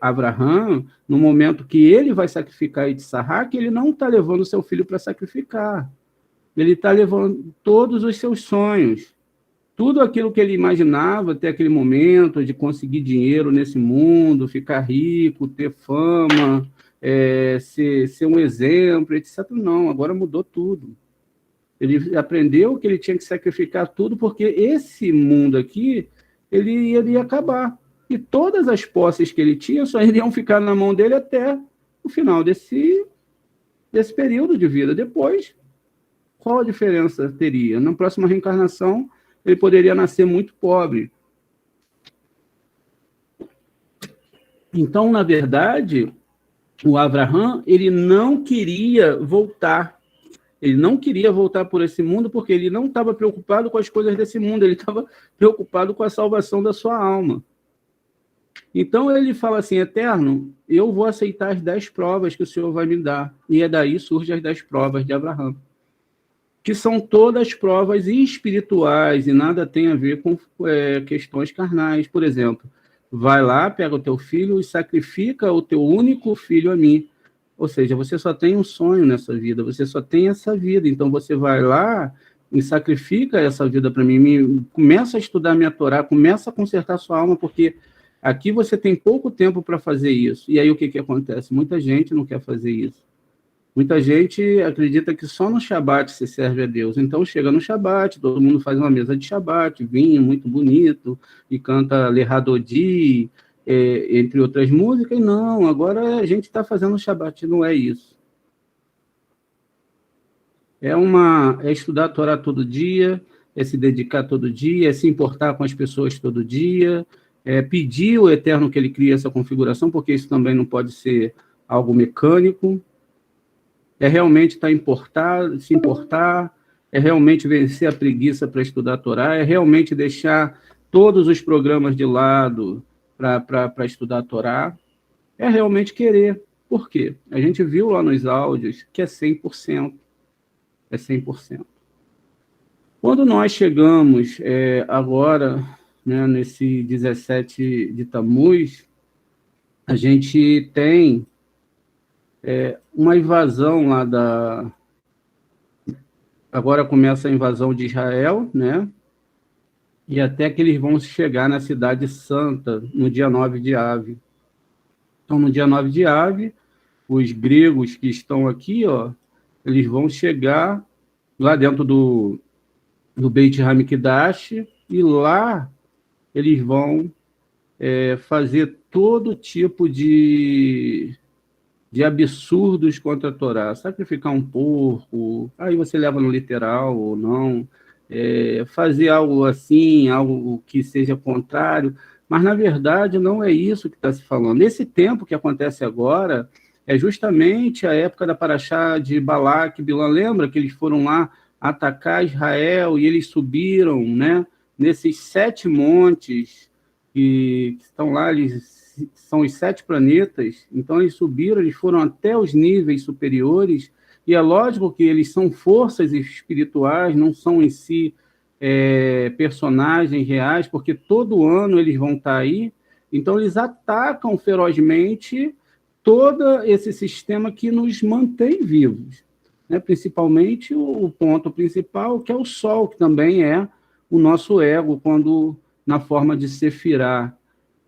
Abraham, no momento que ele vai sacrificar Itzhak, ele não está levando seu filho para sacrificar. Ele está levando todos os seus sonhos. Tudo aquilo que ele imaginava até aquele momento, de conseguir dinheiro nesse mundo, ficar rico, ter fama, ser um exemplo, etc. Não, agora mudou tudo. Ele aprendeu que ele tinha que sacrificar tudo, porque esse mundo aqui, ele iria acabar. E todas as posses que ele tinha só iriam ficar na mão dele até o final desse período de vida. Depois, qual a diferença teria? Na próxima reencarnação, ele poderia nascer muito pobre. Então, na verdade, o Abraham, ele não queria voltar. Ele não queria voltar por esse mundo porque ele não estava preocupado com as coisas desse mundo, ele estava preocupado com a salvação da sua alma. Então, ele fala assim, Eterno, eu vou aceitar as 10 provas que o Senhor vai me dar. E daí surgem as 10 provas de Abraham, que são todas provas espirituais e nada tem a ver com questões carnais. Por exemplo, vai lá, pega o teu filho e sacrifica o teu único filho a mim. Ou seja, você só tem um sonho nessa vida, você só tem essa vida. Então, você vai lá e sacrifica essa vida para mim, começa a estudar minha Torá, começa a consertar sua alma, porque aqui você tem pouco tempo para fazer isso. E aí, o que acontece? Muita gente não quer fazer isso. Muita gente acredita que só no Shabat se serve a Deus. Então, chega no Shabat, todo mundo faz uma mesa de Shabat, vinho muito bonito, e canta Lehadodi, entre outras músicas. E não, agora a gente está fazendo Shabat, não é isso. É estudar a Torá todo dia, é se dedicar todo dia, é se importar com as pessoas todo dia, é pedir ao Eterno que ele crie essa configuração, porque isso também não pode ser algo mecânico. É realmente se importar, é realmente vencer a preguiça para estudar a Torá, é realmente deixar todos os programas de lado para estudar a Torá, é realmente querer. Por quê? A gente viu lá nos áudios que é 100%. É 100%. Quando nós chegamos agora, né, nesse 17 de Tammuz, a gente tem uma invasão lá Agora começa a invasão de Israel, né? E até que eles vão chegar na Cidade Santa, no dia 9 de Ave. Então, no dia 9 de Ave, os gregos que estão aqui, ó, eles vão chegar lá dentro do Beit Hamikdash, e lá eles vão fazer todo tipo de absurdos contra a Torá, sacrificar um porco, aí você leva no literal ou não, fazer algo assim, algo que seja contrário, mas na verdade não é isso que está se falando. Esse tempo que acontece agora é justamente a época da Paraxá de Balaque e Bilã. Lembra que eles foram lá atacar Israel e eles subiram, né, nesses 7 montes que estão lá, eles são os 7 planetas, então eles subiram, eles foram até os níveis superiores, e é lógico que eles são forças espirituais, não são em si personagens reais, porque todo ano eles vão estar aí, então eles atacam ferozmente todo esse sistema que nos mantém vivos, né? Principalmente o ponto principal, que é o Sol, que também é o nosso ego, quando na forma de Sefirá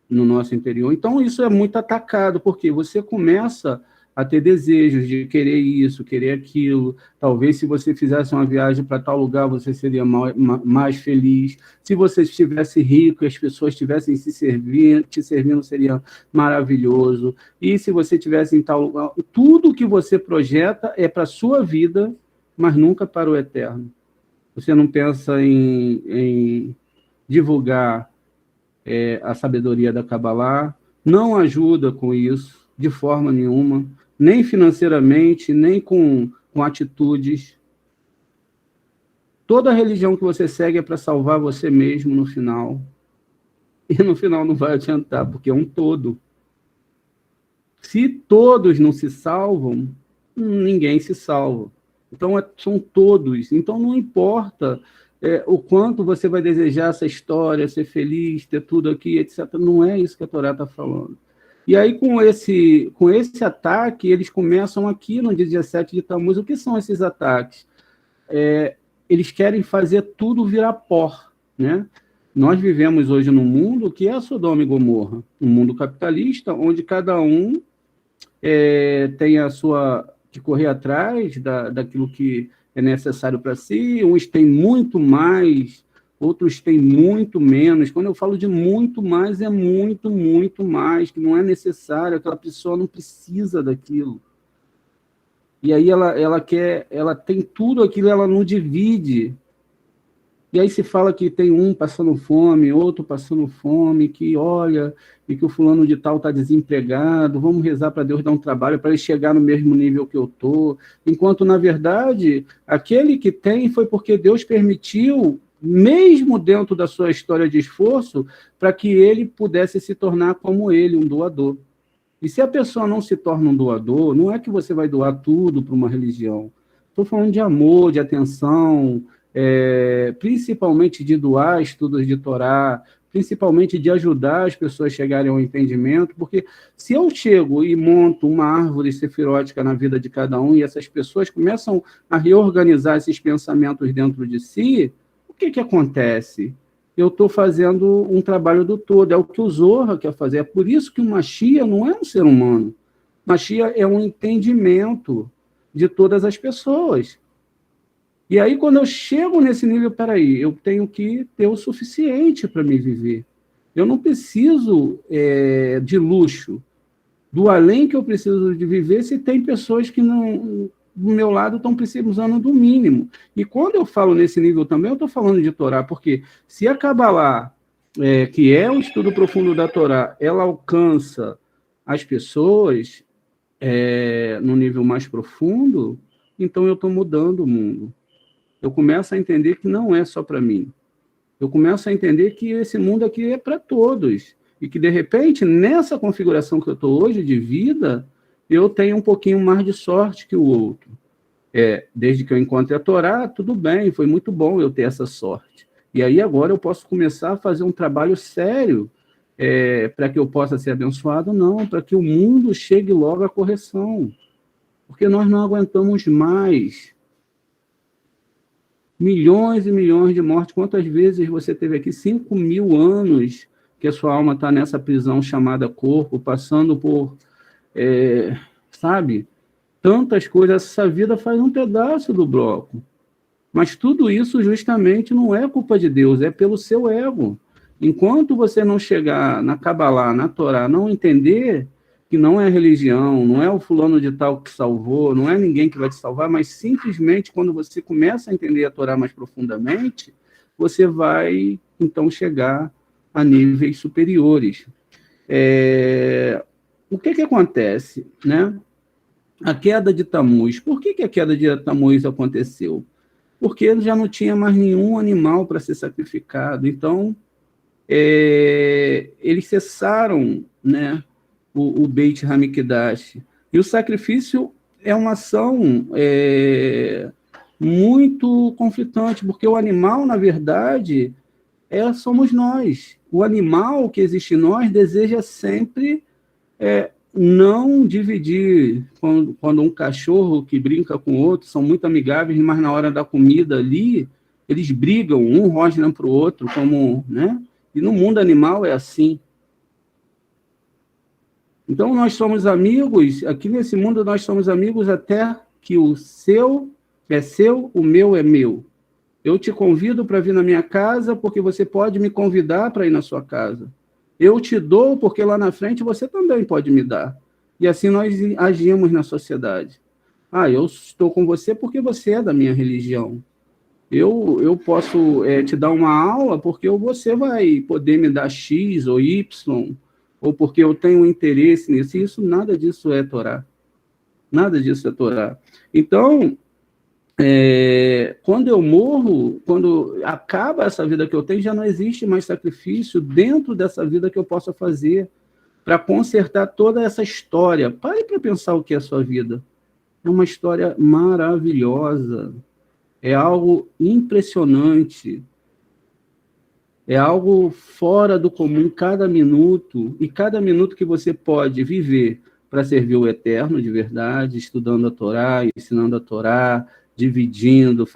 no nosso interior. Então, isso é muito atacado, porque você começa a ter desejos de querer isso, querer aquilo. Talvez, se você fizesse uma viagem para tal lugar, você seria mais feliz. Se você estivesse rico e as pessoas estivessem te servindo, seria maravilhoso. E se você estivesse em tal lugar, tudo que você projeta é para a sua vida, mas nunca para o eterno. Você não pensa em divulgar a sabedoria da Kabbalah, não ajuda com isso, de forma nenhuma, nem financeiramente, nem com atitudes. Toda religião que você segue é para salvar você mesmo no final. E no final não vai adiantar, porque é um todo. Se todos não se salvam, ninguém se salva. Então, são todos. Então, não importa o quanto você vai desejar essa história, ser feliz, ter tudo aqui, etc. Não é isso que a Torá está falando. E aí, com esse ataque, eles começam aqui no dia 17 de Tammuz. O que são esses ataques? Eles querem fazer tudo virar pó, né? Nós vivemos hoje num mundo que é Sodoma e Gomorra, um mundo capitalista, onde cada um tem a sua... que correr atrás daquilo que é necessário para si. Uns têm muito mais, outros têm muito menos. Quando eu falo de muito mais, é muito, muito mais, que não é necessário, aquela pessoa não precisa daquilo. E aí ela tem tudo aquilo, ela não divide. E aí se fala que tem um passando fome, outro passando fome, que olha, e que o fulano de tal está desempregado, vamos rezar para Deus dar um trabalho para ele chegar no mesmo nível que eu estou. Enquanto, na verdade, aquele que tem foi porque Deus permitiu, mesmo dentro da sua história de esforço, para que ele pudesse se tornar como ele, um doador. E se a pessoa não se torna um doador, não é que você vai doar tudo para uma religião. Estou falando de amor, de atenção, principalmente de doar estudos de Torá, principalmente de ajudar as pessoas a chegarem ao entendimento, porque se eu chego e monto uma árvore sefirótica na vida de cada um e essas pessoas começam a reorganizar esses pensamentos dentro de si, o que acontece? Eu estou fazendo um trabalho do todo, é o que o Zohar quer fazer. É por isso que o Mashiach não é um ser humano. O Mashiach é um entendimento de todas as pessoas. E aí, quando eu chego nesse nível, peraí, eu tenho que ter o suficiente para me viver. Eu não preciso de luxo. Do além que eu preciso de viver, se tem pessoas que não, do meu lado, estão precisando do mínimo. E quando eu falo nesse nível também, eu estou falando de Torá, porque se a Kabbalah, que é o estudo profundo da Torá, ela alcança as pessoas no nível mais profundo, então eu estou mudando o mundo. Eu começo a entender que não é só para mim. Eu começo a entender que esse mundo aqui é para todos. E que, de repente, nessa configuração que eu estou hoje de vida, eu tenho um pouquinho mais de sorte que o outro. Desde que eu encontre a Torá, tudo bem, foi muito bom eu ter essa sorte. E aí agora eu posso começar a fazer um trabalho sério para que eu possa ser abençoado, não, para que o mundo chegue logo à correção. Porque nós não aguentamos mais. Milhões e milhões de mortes. Quantas vezes você teve aqui? 5.000 anos que a sua alma está nessa prisão chamada corpo, passando por, sabe, tantas coisas. Essa vida faz um pedaço do bloco. Mas tudo isso justamente não é culpa de Deus, é pelo seu ego. Enquanto você não chegar na Kabbalah, na Torá, não entender que não é religião, não é o fulano de tal que salvou, não é ninguém que vai te salvar, mas simplesmente quando você começa a entender a Torá mais profundamente, você vai, então, chegar a níveis superiores. O que acontece, né? A queda de Tammuz. Por que a queda de Tammuz aconteceu? porque já não tinha mais nenhum animal para ser sacrificado. Então, eles cessaram, né, o Beit HaMikdash. E o sacrifício é uma ação muito conflitante, porque o animal, na verdade, somos nós. O animal que existe em nós deseja sempre não dividir. Quando um cachorro que brinca com o outro, são muito amigáveis, mas na hora da comida ali, eles brigam, um rosna para o outro, como, né? E no mundo animal é assim. Então, nós somos amigos, aqui nesse mundo nós somos amigos até que o seu é seu, o meu é meu. Eu te convido para vir na minha casa, porque você pode me convidar para ir na sua casa. Eu te dou, porque lá na frente você também pode me dar. E assim nós agimos na sociedade. Eu estou com você porque você é da minha religião. Eu posso te dar uma aula porque você vai poder me dar X ou Y, ou porque eu tenho interesse nisso. Isso, nada disso é Torá. Nada disso é Torá. Então, quando eu morro, quando acaba essa vida que eu tenho, já não existe mais sacrifício dentro dessa vida que eu possa fazer para consertar toda essa história. Pare para pensar o que é a sua vida. É uma história maravilhosa. É algo impressionante. É algo fora do comum cada minuto. E cada minuto que você pode viver para servir o Eterno de verdade, estudando a Torá, ensinando a Torá, dividindo,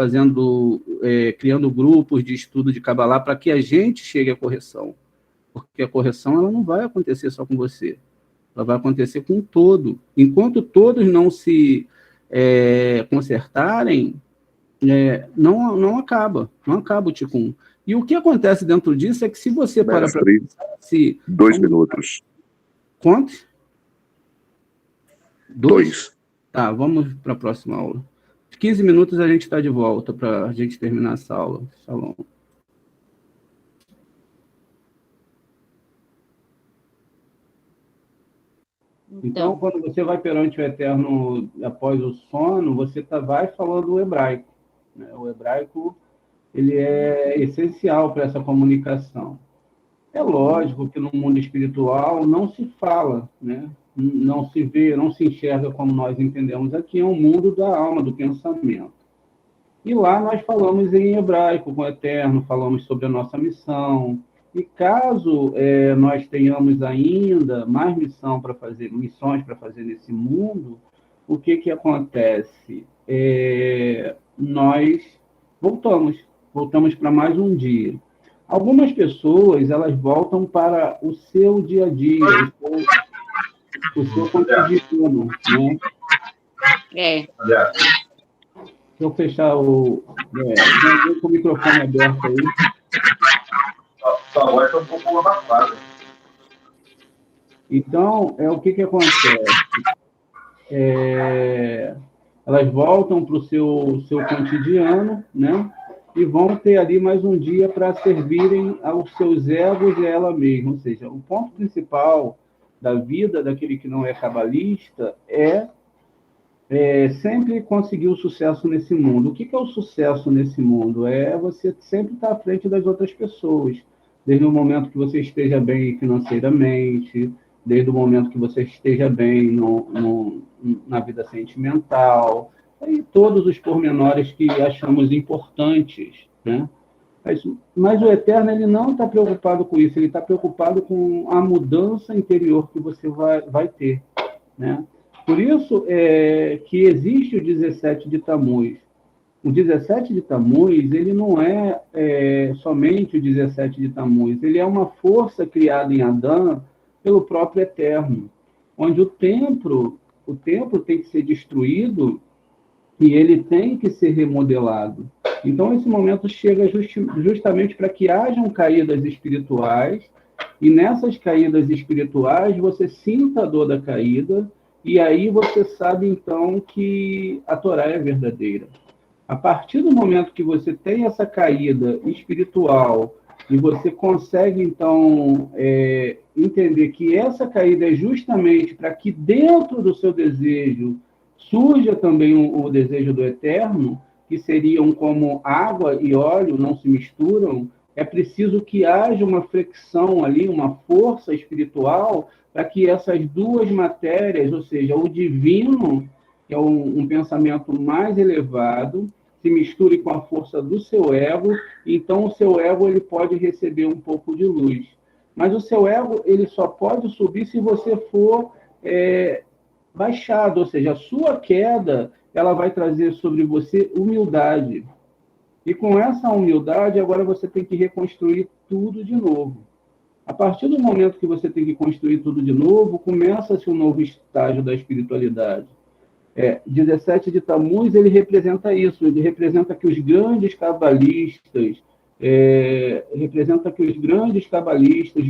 criando grupos de estudo de Kabbalah para que a gente chegue à correção. Porque a correção ela não vai acontecer só com você. Ela vai acontecer com todo. Enquanto todos não se consertarem, não acaba o Tikkun. E o que acontece dentro disso é que se você para para pensar... 2 minutos. Quantos? 2. Tá, vamos para a próxima aula. 15 minutos a gente está de volta para a gente terminar essa aula. Shalom. Então, quando você vai perante o Eterno após o sono, você vai falando o hebraico. Né? O hebraico ele é essencial para essa comunicação. É lógico que no mundo espiritual não se fala, né? Não se vê, não se enxerga como nós entendemos aqui, é um mundo da alma, do pensamento. E lá nós falamos em hebraico com o Eterno, falamos sobre a nossa missão. E caso nós tenhamos ainda mais missões para fazer nesse mundo, o que acontece? Nós voltamos para mais um dia. Algumas pessoas, elas voltam para o seu dia a dia, o seu cotidiano, né? Deixa eu fechar o microfone aberto aí. Sua voz está um pouco abafada. Então, o que acontece? Elas voltam para o seu cotidiano, né? E vão ter ali mais um dia para servirem aos seus egos e a ela mesma. Ou seja, o ponto principal da vida daquele que não é cabalista é sempre conseguir o sucesso nesse mundo. O que é o sucesso nesse mundo? É você sempre estar à frente das outras pessoas, desde o momento que você esteja bem financeiramente, desde o momento que você esteja bem na vida sentimental, e todos os pormenores que achamos importantes, né? Mas o Eterno ele não está preocupado com isso, ele está preocupado com a mudança interior que você vai ter, né? Por isso que existe o 17 de Tammuz. O 17 de Tammuz, ele não é somente o 17 de Tammuz, ele é uma força criada em Adão pelo próprio Eterno, onde o templo tem que ser destruído e ele tem que ser remodelado. Então, esse momento chega justamente para que hajam caídas espirituais, e nessas caídas espirituais você sinta a dor da caída, e aí você sabe, então, que a Torá é verdadeira. A partir do momento que você tem essa caída espiritual e você consegue, então, entender que essa caída é justamente para que dentro do seu desejo surja também o desejo do Eterno, que seriam como água e óleo, não se misturam, é preciso que haja uma flexão ali, uma força espiritual, para que essas duas matérias, ou seja, o divino, que é um pensamento mais elevado, se misture com a força do seu ego, então o seu ego ele pode receber um pouco de luz. Mas o seu ego ele só pode subir se você for baixado, ou seja, a sua queda ela vai trazer sobre você humildade. E com essa humildade, agora você tem que reconstruir tudo de novo. A partir do momento que você tem que construir tudo de novo, começa-se um novo estágio da espiritualidade. 17 de Tammuz, ele representa isso, ele representa que os grandes cabalistas,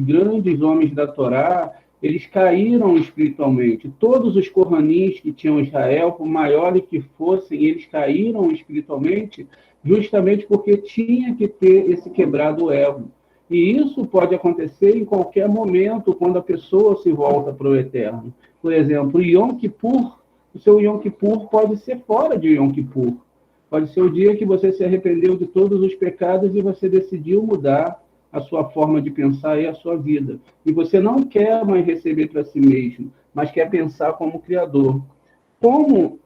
grandes homens da Torá, eles caíram espiritualmente. Todos os Kohanins que tinham Israel, por maiores que fossem, eles caíram espiritualmente justamente porque tinha que ter esse quebrado ego. E isso pode acontecer em qualquer momento, quando a pessoa se volta para o Eterno. Por exemplo, Yom Kippur, o seu Yom Kippur pode ser fora de Yom Kippur. Pode ser o dia que você se arrependeu de todos os pecados e você decidiu mudar a sua forma de pensar e a sua vida. E você não quer mais receber para si mesmo, mas quer pensar como Criador. Como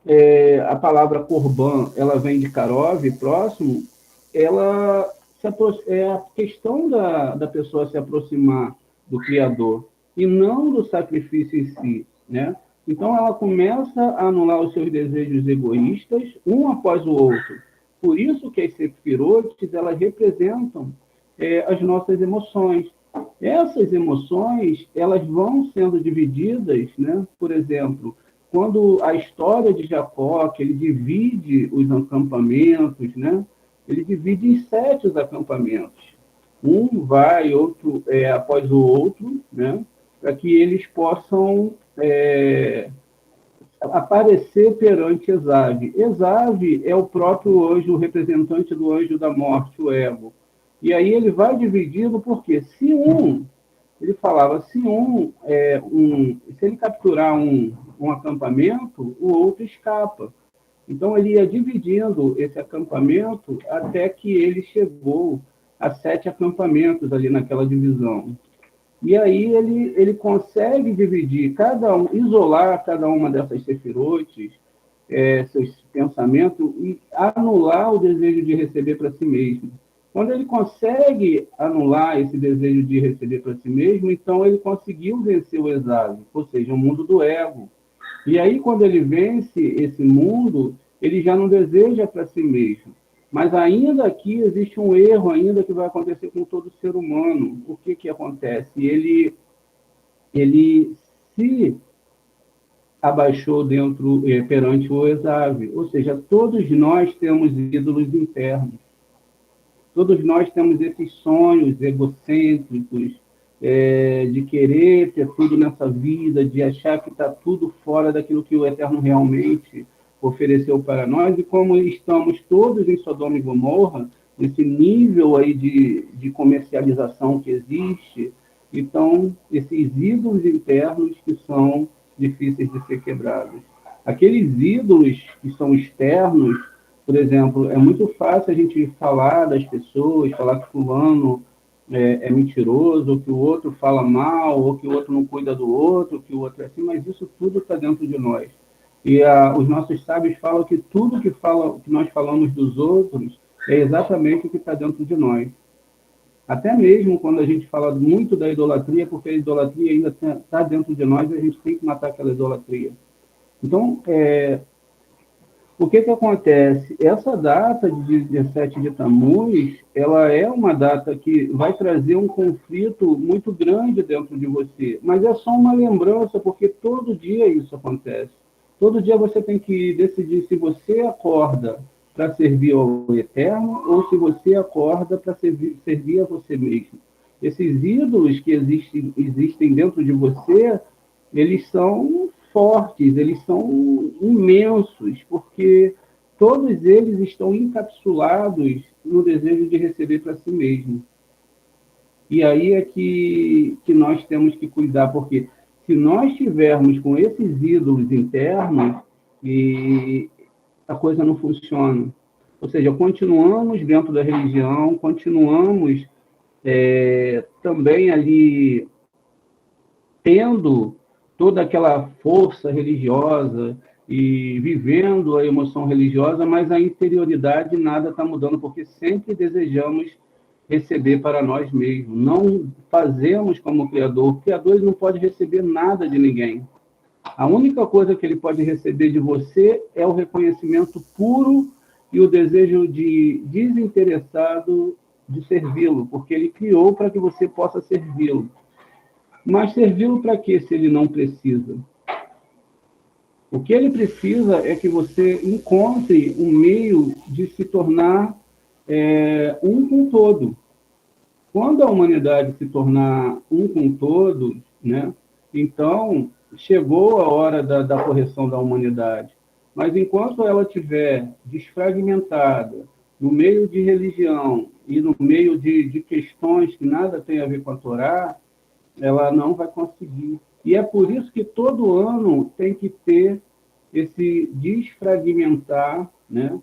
a palavra Korban, ela vem de Karov, próximo, ela é a questão da pessoa se aproximar do Criador, e não do sacrifício em si, né? Então, ela começa a anular os seus desejos egoístas, um após o outro. Por isso que as sefirotes, elas representam as nossas emoções. Essas emoções, elas vão sendo divididas, né? Por exemplo, quando a história de Jacó, que ele divide os acampamentos, né? Ele divide em 7 os acampamentos. Um vai, outro após o outro, né? Para que eles possam aparecer perante Esav. Esav é o próprio anjo, o representante do anjo da morte, o ego. E aí ele vai dividindo, porque se ele falava, se ele capturar um acampamento, o outro escapa. Então ele ia dividindo esse acampamento até que ele chegou a 7 acampamentos ali naquela divisão. E aí ele consegue dividir isolar cada uma dessas sefirotes, seus pensamentos, e anular o desejo de receber para si mesmo. Quando ele consegue anular esse desejo de receber para si mesmo, então ele conseguiu vencer o Esav, ou seja, o mundo do ego. E aí, quando ele vence esse mundo, ele já não deseja para si mesmo. Mas ainda aqui existe um erro ainda que vai acontecer com todo ser humano. O que acontece? Ele se abaixou perante o Esav. Ou seja, todos nós temos ídolos internos. Todos nós temos esses sonhos egocêntricos, de querer ter tudo nessa vida, de achar que está tudo fora daquilo que o Eterno realmente ofereceu para nós, e como estamos todos em Sodoma e Gomorra, nesse nível aí de comercialização que existe, então, esses ídolos internos que são difíceis de ser quebrados. Aqueles ídolos que são externos, por exemplo, é muito fácil a gente falar das pessoas, falar que fulano é mentiroso, ou que o outro fala mal, ou que o outro não cuida do outro, que o outro é assim, mas isso tudo está dentro de nós. E os nossos sábios falam que tudo que nós falamos dos outros é exatamente o que está dentro de nós. Até mesmo quando a gente fala muito da idolatria, porque a idolatria ainda está dentro de nós, e a gente tem que matar aquela idolatria. Então, o que acontece? Essa data de 17 de Tammuz, ela é uma data que vai trazer um conflito muito grande dentro de você, mas é só uma lembrança, porque todo dia isso acontece. Todo dia você tem que decidir se você acorda para servir ao Eterno ou se você acorda para servir a você mesmo. Esses ídolos que existem dentro de você, eles são fortes, eles são imensos, porque todos eles estão encapsulados no desejo de receber para si mesmo. E aí é que nós temos que cuidar, porque se nós estivermos com esses ídolos internos, a coisa não funciona. Ou seja, continuamos dentro da religião, continuamos também ali tendo toda aquela força religiosa e vivendo a emoção religiosa, mas a interioridade nada está mudando, porque sempre desejamos receber para nós mesmos. Não fazemos como o Criador. O Criador não pode receber nada de ninguém. A única coisa que ele pode receber de você é o reconhecimento puro e o desejo desinteressado de servi-lo, porque ele criou para que você possa servi-lo. Mas servi-lo para quê, se ele não precisa? O que ele precisa é que você encontre um meio de se tornar um com todo. Quando a humanidade se tornar um com todo, né, então chegou a hora da correção da humanidade. Mas enquanto ela estiver desfragmentada, no meio de religião e no meio de questões que nada tem a ver com a Torá, ela não vai conseguir. E é por isso que todo ano tem que ter esse desfragmentar, né,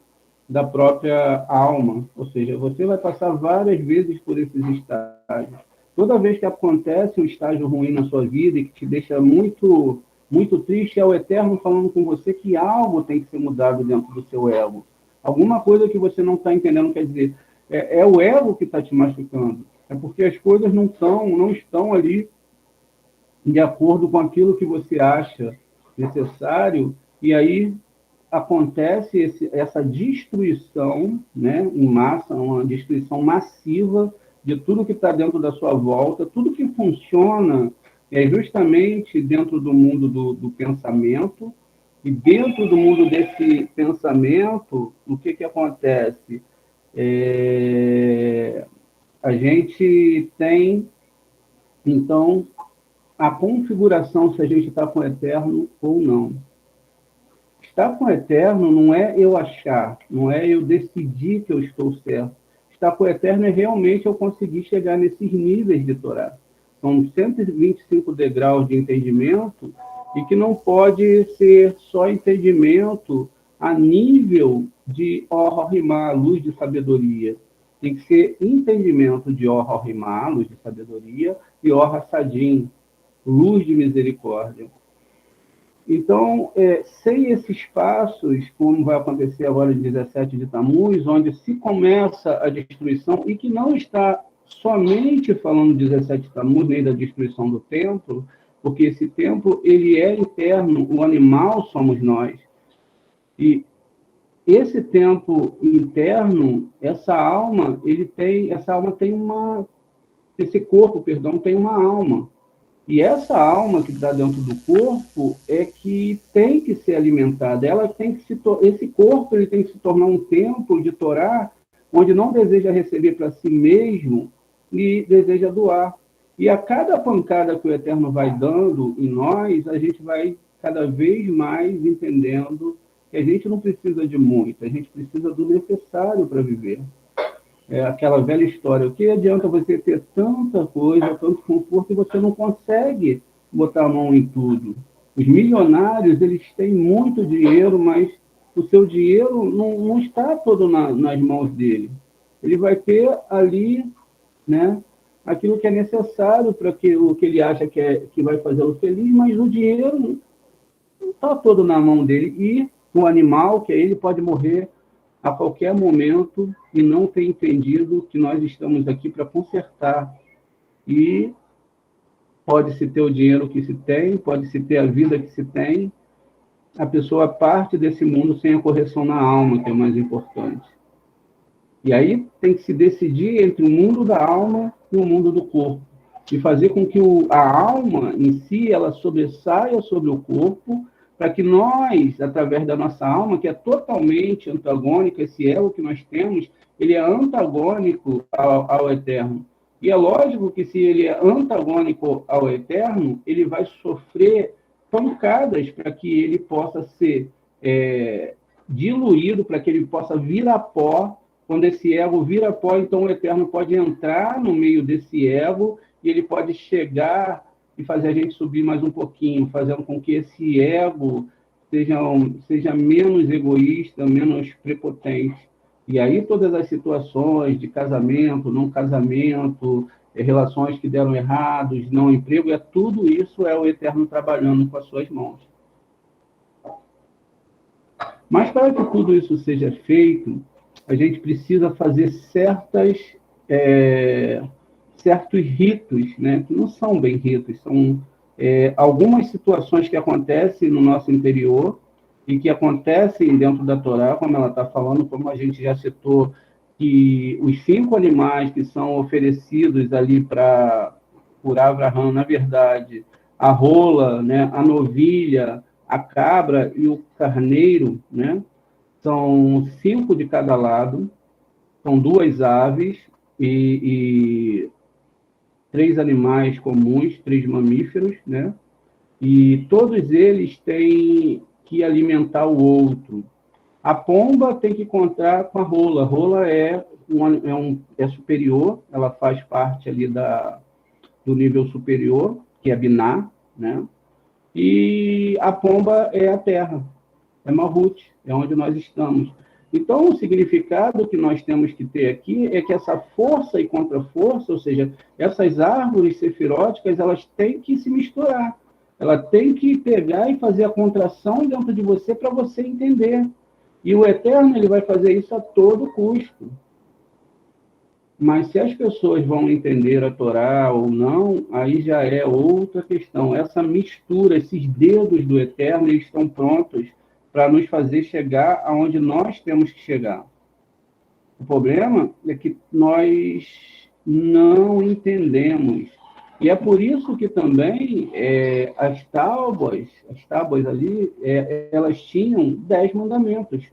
da própria alma. Ou seja, você vai passar várias vezes por esses estágios. Toda vez que acontece um estágio ruim na sua vida e que te deixa muito, muito triste, é o Eterno falando com você que algo tem que ser mudado dentro do seu ego. Alguma coisa que você não está entendendo, quer dizer, é o ego que está te machucando. É porque as coisas não estão ali de acordo com aquilo que você acha necessário, e aí acontece essa destruição, né, em massa, uma destruição massiva de tudo que está dentro da sua volta, tudo que funciona justamente dentro do mundo do pensamento, e dentro do mundo desse pensamento, o que acontece? A gente tem, então, a configuração se a gente está com o Eterno ou não. Estar com o Eterno não é eu achar, não é eu decidir que eu estou certo. Estar com o Eterno é realmente eu conseguir chegar nesses níveis de Torá. São 125 degraus de entendimento e que não pode ser só entendimento a nível de Or-Rimá, luz de sabedoria. Tem que ser entendimento de Or-Rimá, luz de sabedoria, e Or-Hassadim, luz de misericórdia. Então, sem esses passos, como vai acontecer agora em 17 de Tamuz, onde se começa a destruição, e que não está somente falando de 17 de Tamuz, nem da destruição do templo, porque esse templo ele é interno, o animal somos nós. E esse templo interno, esse corpo, tem uma alma. E essa alma que está dentro do corpo é que tem que ser alimentada. Esse corpo ele tem que se tornar um templo de Torá, onde não deseja receber para si mesmo e deseja doar. E a cada pancada que o Eterno vai dando em nós, a gente vai cada vez mais entendendo que a gente não precisa de muito, a gente precisa do necessário para viver. É aquela velha história, o que adianta você ter tanta coisa, tanto conforto, e você não consegue botar a mão em tudo? Os milionários, eles têm muito dinheiro, mas o seu dinheiro não está todo nas mãos dele. Ele vai ter ali, né, aquilo que é necessário para o que ele acha que vai fazê-lo feliz, mas o dinheiro não está todo na mão dele. E o animal, que ele pode morrer a qualquer momento e não ter entendido que nós estamos aqui para consertar. E pode-se ter o dinheiro que se tem, pode-se ter a vida que se tem, a pessoa parte desse mundo sem a correção na alma, que é o mais importante. E aí tem que se decidir entre o mundo da alma e o mundo do corpo, e fazer com que a alma em si ela sobressaia sobre o corpo, para que nós, através da nossa alma, que é totalmente antagônica, esse ego que nós temos, ele é antagônico ao Eterno. E é lógico que se ele é antagônico ao Eterno, ele vai sofrer pancadas para que ele possa ser diluído, para que ele possa virar pó. Quando esse ego vira pó, então o Eterno pode entrar no meio desse ego e ele pode chegar e fazer a gente subir mais um pouquinho, fazendo com que esse ego seja menos egoísta, menos prepotente. E aí todas as situações de casamento, não casamento, relações que deram errados, não emprego, tudo isso é o Eterno trabalhando com as suas mãos. Mas para que tudo isso seja feito, a gente precisa fazer certos ritos, né, que não são bem ritos, são algumas situações que acontecem no nosso interior e que acontecem dentro da Torá, como ela está falando, como a gente já citou, que os 5 animais que são oferecidos ali por Abraham, na verdade, a rola, né, a novilha, a cabra e o carneiro, né, são 5 de cada lado, são 2 aves e 3 animais comuns, 3 mamíferos, né? E todos eles têm que alimentar o outro. A pomba tem que encontrar com a rola. A rola é superior, ela faz parte ali do nível superior, que é Biná, né? E a pomba é a terra, é Malhut, é onde nós estamos. Então, o significado que nós temos que ter aqui é que essa força e contra-força, ou seja, essas árvores sefiróticas, elas têm que se misturar. Ela tem que pegar e fazer a contração dentro de você para você entender. E o Eterno, ele vai fazer isso a todo custo. Mas se as pessoas vão entender a Torá ou não, aí já é outra questão. Essa mistura, esses dedos do Eterno, eles estão prontos para nos fazer chegar aonde nós temos que chegar. O problema é que nós não entendemos. E é por isso que também as tábuas ali, elas tinham 10 mandamentos.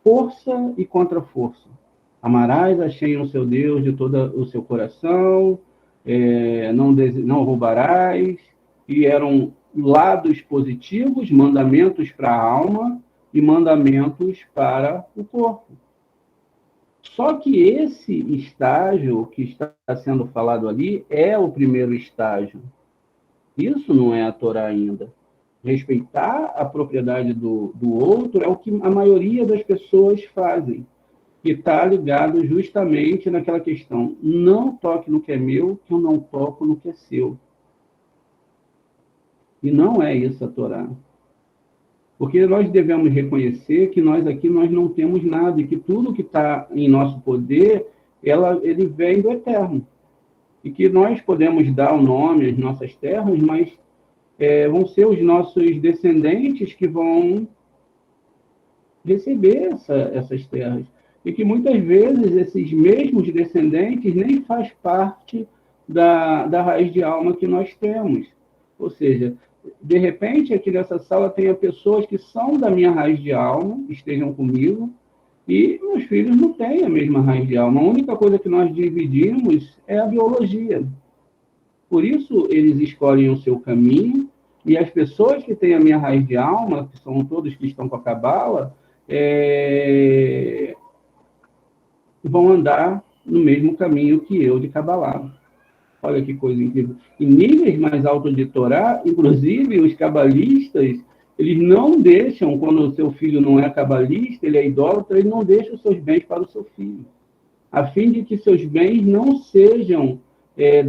Força e contra-força. Amarás a Shem, o seu Deus, de todo o seu coração, não roubarás, e eram lados positivos, mandamentos para a alma e mandamentos para o corpo. Só que esse estágio que está sendo falado ali é o primeiro estágio. Isso não é a Torá ainda. Respeitar a propriedade do outro é o que a maioria das pessoas fazem, que está ligado justamente naquela questão: não toque no que é meu, que eu não toco no que é seu. E não é isso a Torá. Porque nós devemos reconhecer que nós aqui nós não temos nada, e que tudo que está em nosso poder, ele vem do Eterno. E que nós podemos dar o nome às nossas terras, mas vão ser os nossos descendentes que vão receber essas terras. E que muitas vezes esses mesmos descendentes nem faz parte da raiz de alma que nós temos. Ou seja, de repente, aqui nessa sala tenha pessoas que são da minha raiz de alma, estejam comigo, e meus filhos não têm a mesma raiz de alma. A única coisa que nós dividimos é a biologia. Por isso, eles escolhem o seu caminho, e as pessoas que têm a minha raiz de alma, que são todos que estão com a Cabala, vão andar no mesmo caminho que eu de Cabalá. Olha que coisa incrível. Em níveis mais altos de Torá, inclusive, os cabalistas, eles não deixam, quando o seu filho não é cabalista, ele é idólatra, ele não deixa os seus bens para o seu filho, a fim de que seus bens não sejam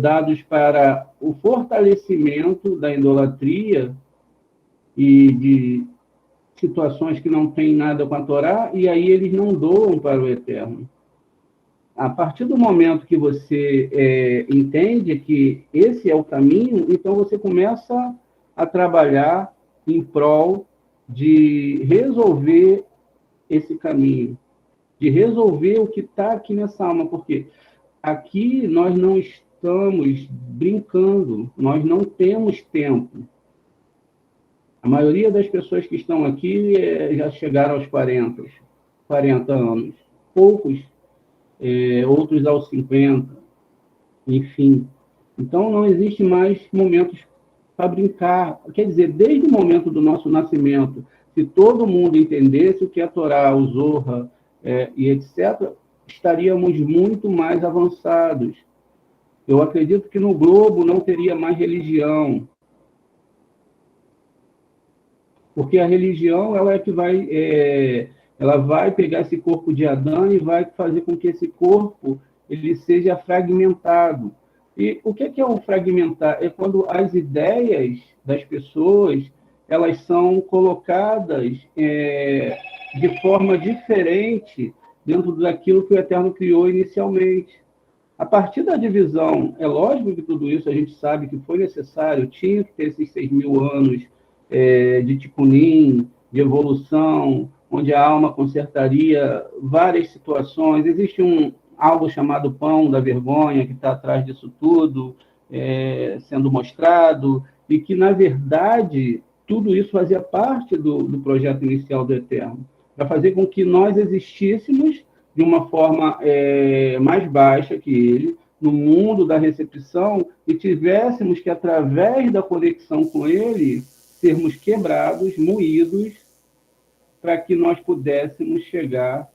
dados para o fortalecimento da idolatria e de situações que não têm nada com a Torá, e aí eles não doam para o Eterno. A partir do momento que você entende que esse é o caminho, então você começa a trabalhar em prol de resolver esse caminho, de resolver o que está aqui nessa alma, porque aqui nós não estamos brincando, nós não temos tempo. A maioria das pessoas que estão aqui já chegaram aos 40 anos, poucos outros aos 50, enfim. Então, não existe mais momentos para brincar. Quer dizer, desde o momento do nosso nascimento, se todo mundo entendesse o que é a Torá, o Zohar e etc., estaríamos muito mais avançados. Eu acredito que no globo não teria mais religião, porque a religião ela é que vai Ela vai pegar esse corpo de Adão e vai fazer com que esse corpo ele seja fragmentado. E o que é um fragmentar? É quando as ideias das pessoas elas são colocadas de forma diferente dentro daquilo que o Eterno criou inicialmente. A partir da divisão, é lógico que tudo isso a gente sabe que foi necessário, tinha que ter esses 6.000 anos de Ticunim, de evolução, onde a alma consertaria várias situações. Existe algo chamado pão da vergonha, que está atrás disso tudo, sendo mostrado, e que, na verdade, tudo isso fazia parte do projeto inicial do Eterno, para fazer com que nós existíssemos de uma forma mais baixa que ele, no mundo da recepção, e tivéssemos que, através da conexão com ele, sermos quebrados, moídos, para que nós pudéssemos chegar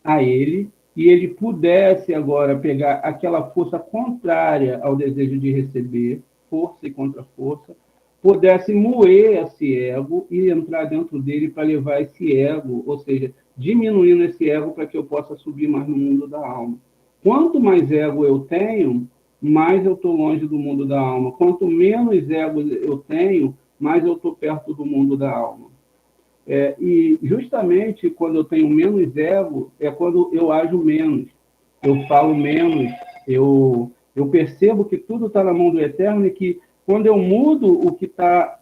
a ele, e ele pudesse agora pegar aquela força contrária ao desejo de receber, força e contra-força, pudesse moer esse ego e entrar dentro dele para levar esse ego, ou seja, diminuindo esse ego para que eu possa subir mais no mundo da alma. Quanto mais ego eu tenho, mais eu estou longe do mundo da alma. Quanto menos ego eu tenho, mais eu estou perto do mundo da alma. E justamente quando eu tenho menos ego, é quando eu ajo menos, eu falo menos, eu percebo que tudo está na mão do Eterno e que quando eu mudo o que está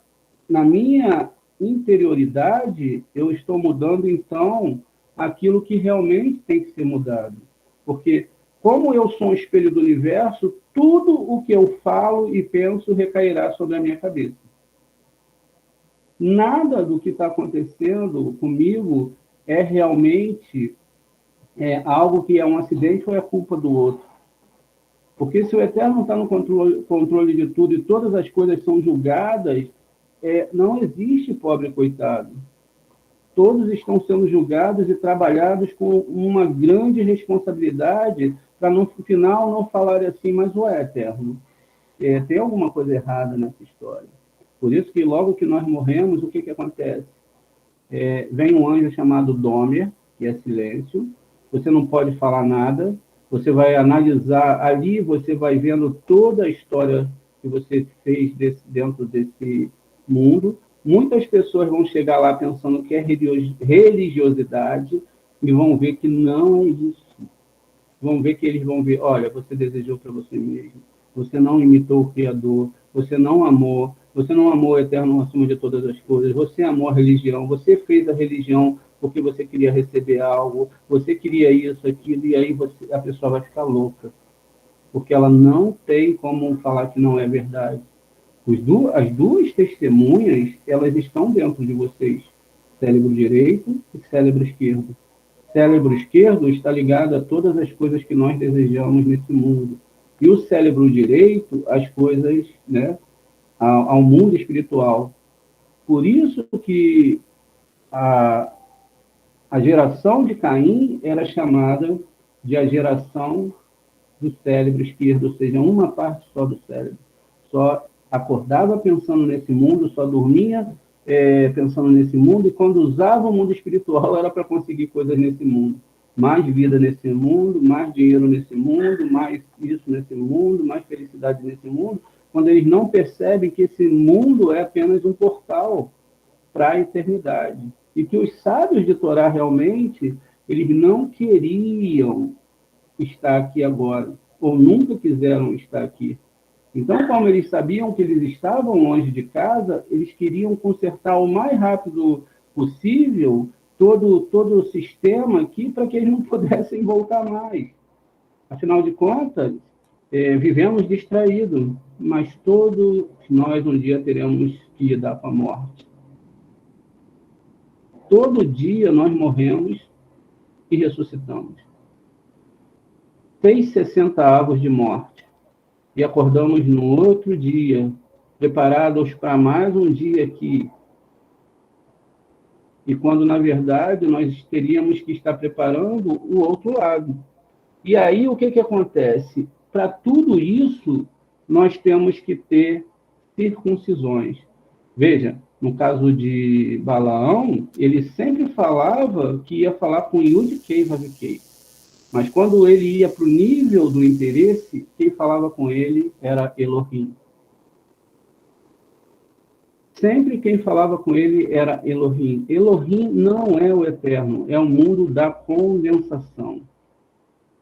na minha interioridade, eu estou mudando, então, aquilo que realmente tem que ser mudado. Porque, como eu sou um espelho do universo, tudo o que eu falo e penso recairá sobre a minha cabeça. Nada do que está acontecendo comigo é realmente algo que é um acidente ou é culpa do outro. Porque se o Eterno está no controle de tudo e todas as coisas são julgadas, não existe pobre coitado. Todos estão sendo julgados e trabalhados com uma grande responsabilidade para, no final, não falar assim, mas o Eterno, tem alguma coisa errada nessa história. Por isso que logo que nós morremos, o que acontece? Vem um anjo chamado Domer, que é silêncio, você não pode falar nada, você vai analisar ali, você vai vendo toda a história que você fez dentro desse mundo. Muitas pessoas vão chegar lá pensando que é religiosidade e vão ver que não é isso. Vão ver que eles vão ver, olha, você desejou para você mesmo, você não imitou o Criador, você não amou o Eterno acima de todas as coisas, você amou a religião, você fez a religião porque você queria receber algo, você queria isso, aquilo, e aí a pessoa vai ficar louca, porque ela não tem como falar que não é verdade. As duas testemunhas, elas estão dentro de vocês, cérebro direito e cérebro esquerdo. Cérebro esquerdo está ligado a todas as coisas que nós desejamos nesse mundo, e o cérebro direito, as coisas, ao mundo espiritual. Por isso que a geração de Caim era chamada de a geração do cérebro esquerdo, ou seja, uma parte só do cérebro. Só acordava pensando nesse mundo, só dormia pensando nesse mundo, e quando usava o mundo espiritual era para conseguir coisas nesse mundo. Mais vida nesse mundo, mais dinheiro nesse mundo, mais isso nesse mundo, mais felicidade nesse mundo, quando eles não percebem que esse mundo é apenas um portal para a eternidade. E que os sábios de Torá, realmente, eles não queriam estar aqui agora, ou nunca quiseram estar aqui. Então, como eles sabiam que eles estavam longe de casa, eles queriam consertar o mais rápido possível todo o sistema aqui para que eles não pudessem voltar mais. Afinal de contas, vivemos distraídos, mas todos nós um dia teremos que lidar com a morte. Todo dia nós morremos e ressuscitamos. Fez 60 avos de morte e acordamos no outro dia, preparados para mais um dia aqui. E quando, na verdade, nós teríamos que estar preparando o outro lado. E aí, o que acontece? Para tudo isso, nós temos que ter circuncisões. Veja, no caso de Balaão, ele sempre falava que ia falar com Yud-Kei Vav-Kei. Mas quando ele ia para o nível do interesse, quem falava com ele era Elohim. Sempre quem falava com ele era Elohim. Elohim não é o eterno, é o mundo da condensação.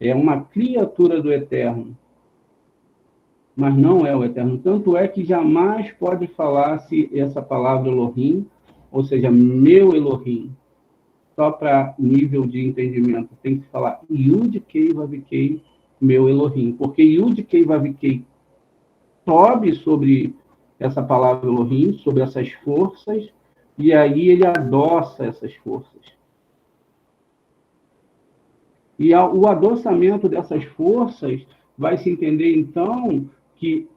É uma criatura do eterno, mas não é o eterno. Tanto é que jamais pode falar-se essa palavra Elohim, ou seja, meu Elohim, só para nível de entendimento. Tem que falar Yud-Kei Vav-Kei, meu Elohim, porque Yud-Kei Vav-Kei sobe sobre essa palavra Elohim, sobre essas forças, e aí ele adoça essas forças. E o adoçamento dessas forças vai se entender, então, que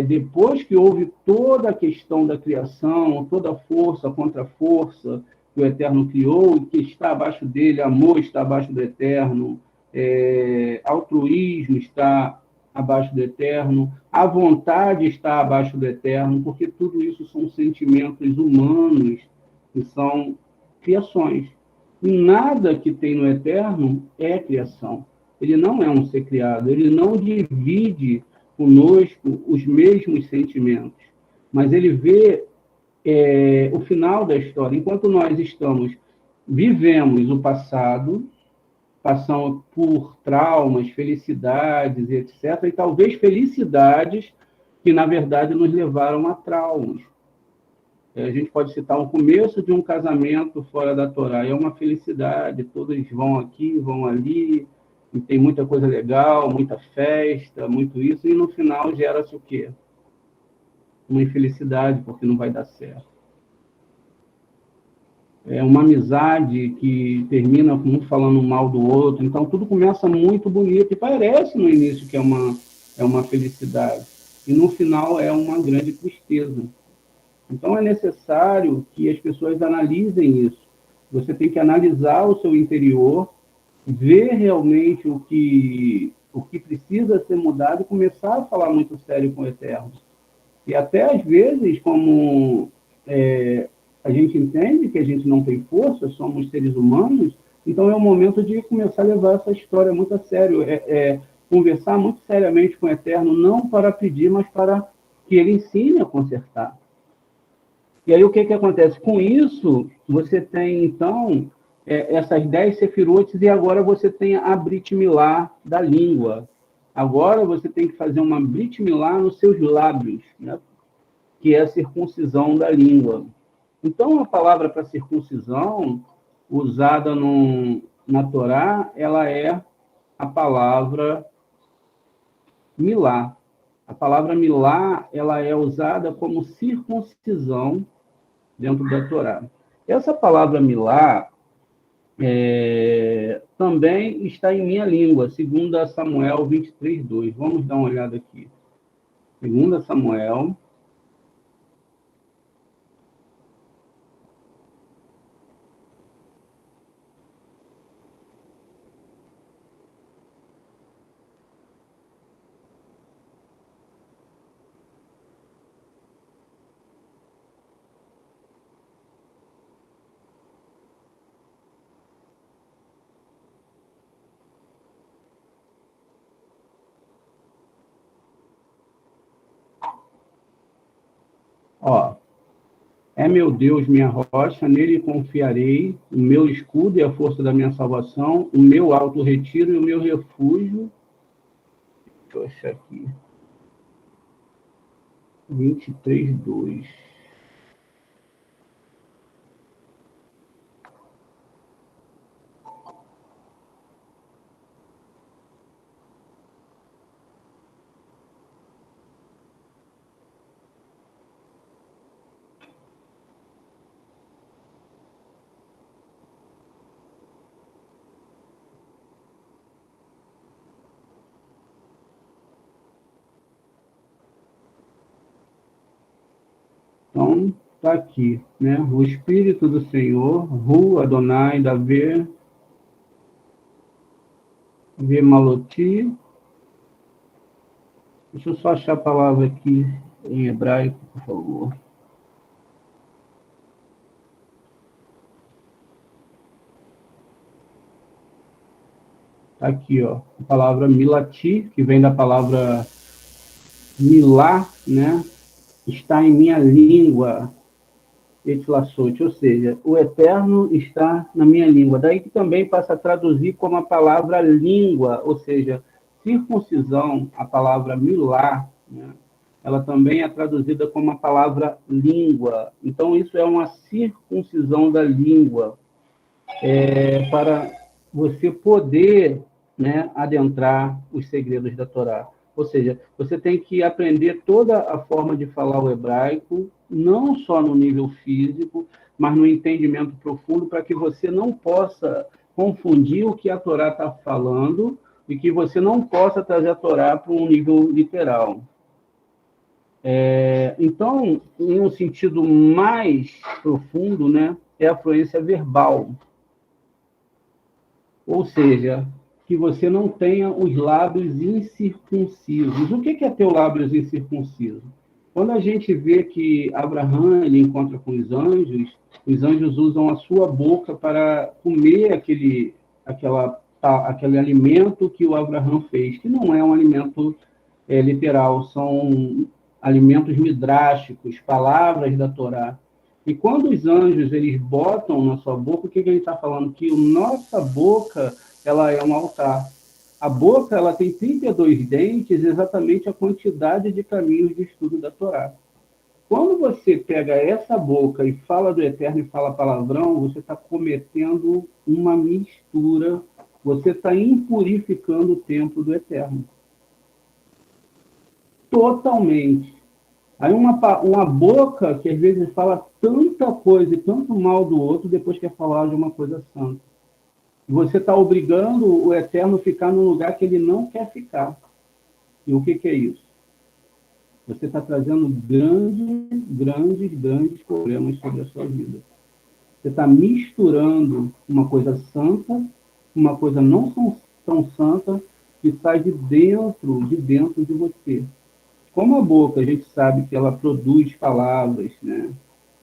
depois que houve toda a questão da criação, toda a força contra a força que o Eterno criou, e que está abaixo dele, amor está abaixo do Eterno, altruísmo está abaixo do Eterno, a vontade está abaixo do Eterno, porque tudo isso são sentimentos humanos, que são criações. E nada que tem no Eterno é criação. Ele não é um ser criado, ele não divide conosco os mesmos sentimentos, mas ele vê o final da história. Enquanto nós vivemos o passado, passamos por traumas, felicidades, etc., e talvez felicidades que, na verdade, nos levaram a traumas. A gente pode citar o começo de um casamento fora da Torá. É uma felicidade, todos vão aqui, vão ali, e tem muita coisa legal, muita festa, muito isso, e no final gera-se o quê? Uma infelicidade, porque não vai dar certo. É uma amizade que termina um falando mal do outro, então tudo começa muito bonito, e parece no início que é uma felicidade, e no final é uma grande tristeza. Então, é necessário que as pessoas analisem isso. Você tem que analisar o seu interior, ver realmente o que precisa ser mudado e começar a falar muito sério com o Eterno. E até, às vezes, como a gente entende que a gente não tem força, somos seres humanos, então é o momento de começar a levar essa história muito a sério. Conversar muito seriamente com o Eterno, não para pedir, mas para que ele ensine a consertar. E aí, o que acontece? Com isso, você tem, então, essas 10 sefirotes, e agora você tem a Brit Milá da língua. Agora você tem que fazer uma Brit Milá nos seus lábios, né? Que é a circuncisão da língua. Então, a palavra para circuncisão, usada na Torá, ela é a palavra Milá. A palavra Milá, ela é usada como circuncisão dentro da Torá. Essa palavra Milá também está em minha língua, 2 Samuel 23:2. Vamos dar uma olhada aqui. 2 Samuel. É meu Deus, minha rocha, nele confiarei, o meu escudo e a força da minha salvação, o meu alto retiro e o meu refúgio. Deixa eu achar aqui. 23:2. Então, está aqui, né? O Espírito do Senhor, Ru Adonai, Davi, Maloti. Deixa eu só achar a palavra aqui em hebraico, por favor. Tá aqui, ó, a palavra milati, que vem da palavra milá, né? Está em minha língua, etlaçote, ou seja, o eterno está na minha língua. Daí que também passa a traduzir como a palavra língua, ou seja, circuncisão, a palavra milá, né? Ela também é traduzida como a palavra língua. Então, isso é uma circuncisão da língua, para você poder, né, adentrar os segredos da Torá. Ou seja, você tem que aprender toda a forma de falar o hebraico, não só no nível físico, mas no entendimento profundo, para que você não possa confundir o que a Torá está falando e que você não possa trazer a Torá para um nível literal. Então, em um sentido mais profundo, né, é a fluência verbal. Ou seja, que você não tenha os lábios incircuncisos. O que é ter os lábios incircuncisos? Quando a gente vê que Abraão ele encontra com os anjos usam a sua boca para comer aquele alimento que o Abraão fez, que não é um alimento literal, são alimentos midráshicos, palavras da Torá. E quando os anjos eles botam na sua boca, o que ele está falando? Que a nossa boca ela é um altar. A boca ela tem 32 dentes, exatamente a quantidade de caminhos de estudo da Torá. Quando você pega essa boca e fala do Eterno e fala palavrão, você está cometendo uma mistura, você está impurificando o templo do Eterno. Totalmente. Aí uma boca que às vezes fala tanta coisa e tanto mal do outro, depois quer falar de uma coisa santa. Você está obrigando o Eterno a ficar num lugar que ele não quer ficar. E o que é isso? Você está trazendo grandes problemas sobre a sua vida. Você está misturando uma coisa santa, uma coisa não tão santa, que sai de dentro de você. Como a boca, a gente sabe que ela produz palavras, né?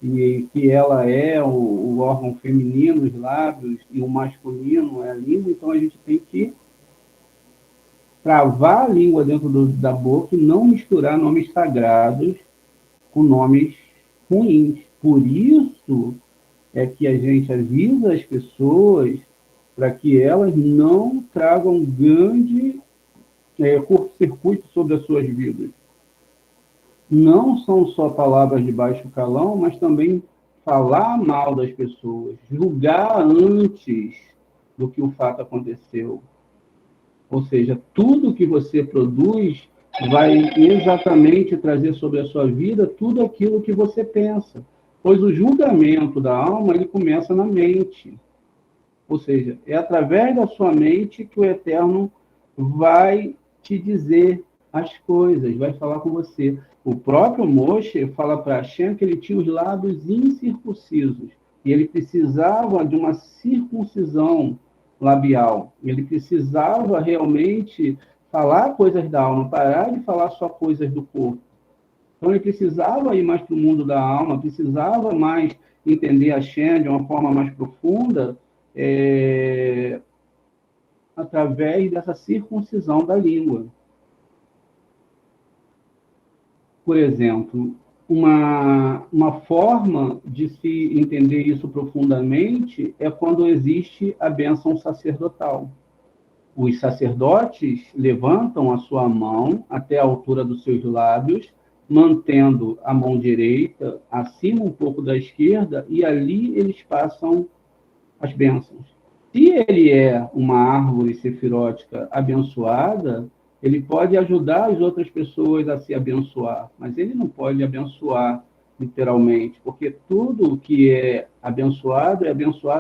E que ela é o órgão feminino, os lábios, e o masculino é a língua, então a gente tem que travar a língua dentro da boca e não misturar nomes sagrados com nomes ruins. Por isso é que a gente avisa as pessoas para que elas não tragam grande curto-circuito sobre as suas vidas. Não são só palavras de baixo calão, mas também falar mal das pessoas, julgar antes do que o fato aconteceu. Ou seja, tudo que você produz vai exatamente trazer sobre a sua vida tudo aquilo que você pensa. Pois o julgamento da alma, ele começa na mente. Ou seja, é através da sua mente que o Eterno vai te dizer as coisas, vai falar com você. O próprio Moshe fala para Hashem que ele tinha os lábios incircuncisos e ele precisava de uma circuncisão labial. Ele precisava realmente falar coisas da alma, parar de falar só coisas do corpo. Então ele precisava ir mais para o mundo da alma, precisava mais entender Hashem de uma forma mais profunda, através dessa circuncisão da língua. Por exemplo, uma forma de se entender isso profundamente é quando existe a bênção sacerdotal. Os sacerdotes levantam a sua mão até a altura dos seus lábios, mantendo a mão direita acima um pouco da esquerda, e ali eles passam as bênçãos. Se ele é uma árvore sefirótica abençoada, ele pode ajudar as outras pessoas a se abençoar, mas ele não pode abençoar literalmente, porque tudo que é abençoado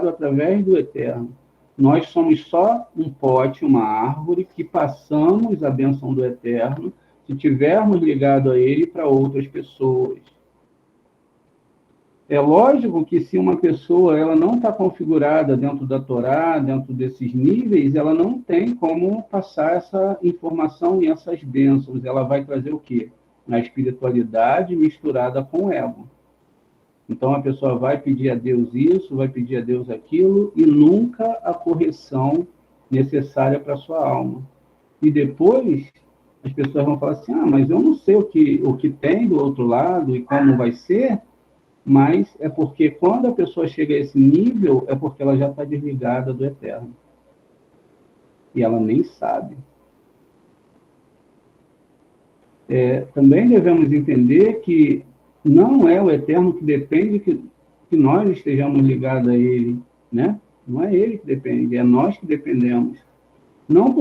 através do Eterno. Nós somos só um pote, uma árvore, que passamos a bênção do Eterno, se tivermos ligado a ele para outras pessoas. É lógico que se uma pessoa ela não está configurada dentro da Torá, dentro desses níveis, ela não tem como passar essa informação e essas bênçãos. Ela vai trazer o quê? A espiritualidade misturada com o ego. Então a pessoa vai pedir a Deus isso, vai pedir a Deus aquilo, e nunca a correção necessária para a sua alma. E depois, as pessoas vão falar assim, mas eu não sei o que tem do outro lado e como vai ser, mas é porque quando a pessoa chega a esse nível, é porque ela já está desligada do eterno. E ela nem sabe. Também devemos entender que não é o eterno que depende que nós estejamos ligados a ele, né? Não é ele que depende, é nós que dependemos. Não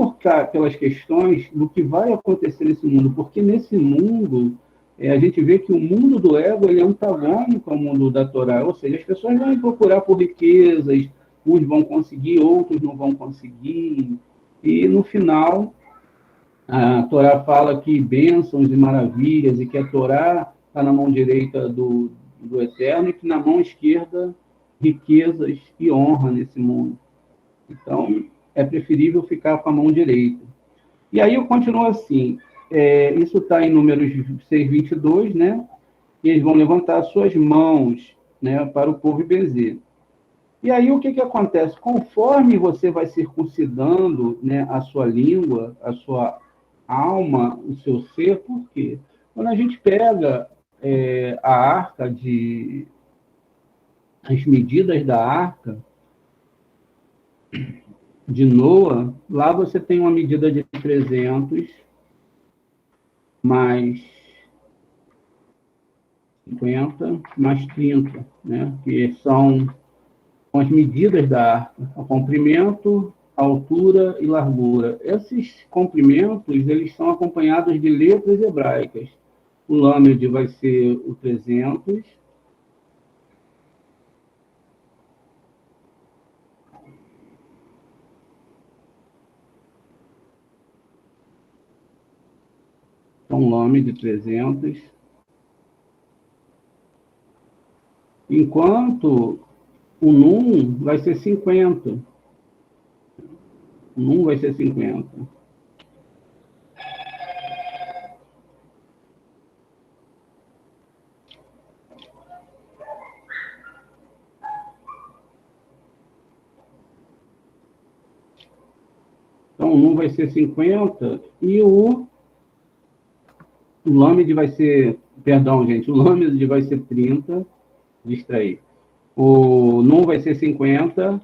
pelas questões do que vai acontecer nesse mundo, porque nesse mundo, a gente vê que o mundo do ego ele é antagônico ao mundo da Torá, ou seja, as pessoas vão procurar por riquezas, uns vão conseguir, outros não vão conseguir, e no final, a Torá fala que bênçãos e maravilhas, e que a Torá está na mão direita do Eterno, e que na mão esquerda, riquezas e honra nesse mundo. Então, é preferível ficar com a mão direita. E aí eu continuo assim, isso está em Números 6:22, né? E eles vão levantar as suas mãos, né, para o povo e benzer. E aí o que acontece? Conforme você vai circuncidando, né, a sua língua, a sua alma, o seu ser, por quê? Quando a gente pega a arca as medidas da arca de Noa, lá você tem uma medida de 300 mais 50 mais 30, né? Que são as medidas da arca, o comprimento, a altura e largura. Esses comprimentos, eles são acompanhados de letras hebraicas. O Lâmed vai ser o 300, então Lâmed de 300, enquanto o Num vai ser 50. O Num vai ser 50. Então, o Num vai ser 50 e o Lâmed vai ser... Perdão, gente. O Lâmed vai ser 30. Distrair. O Num vai ser 50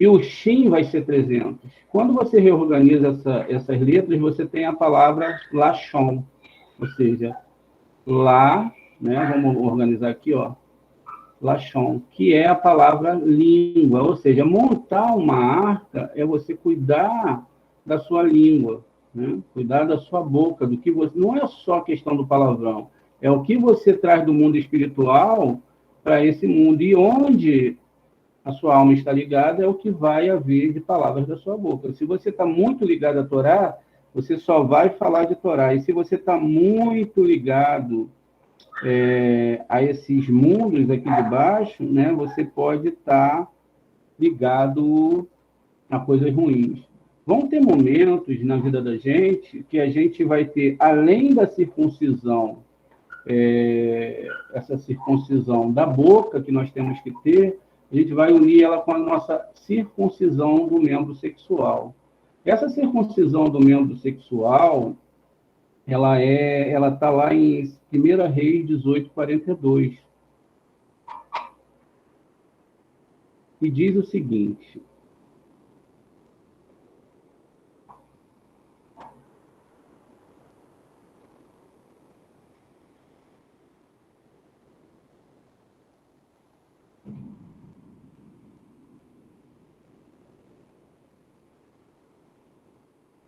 e o Shin vai ser 300. Quando você reorganiza essas letras, você tem a palavra Lashon, ou seja, lá, né, vamos organizar aqui, ó, Lashon, que é a palavra língua, ou seja, montar uma arca é você cuidar da sua língua, né, cuidar da sua boca, do que você... Não é só a questão do palavrão, é o que você traz do mundo espiritual para esse mundo, e onde a sua alma está ligada é o que vai haver de palavras da sua boca. Se você está muito ligado à Torá, você só vai falar de Torá. E se você está muito ligado a esses mundos aqui de baixo, né, você pode estar ligado a coisas ruins. Vão ter momentos na vida da gente que a gente vai ter, além da circuncisão, essa circuncisão da boca que nós temos que ter, a gente vai unir ela com a nossa circuncisão do membro sexual. Essa circuncisão do membro sexual, ela está lá em 1 Reis 18:42. E diz o seguinte: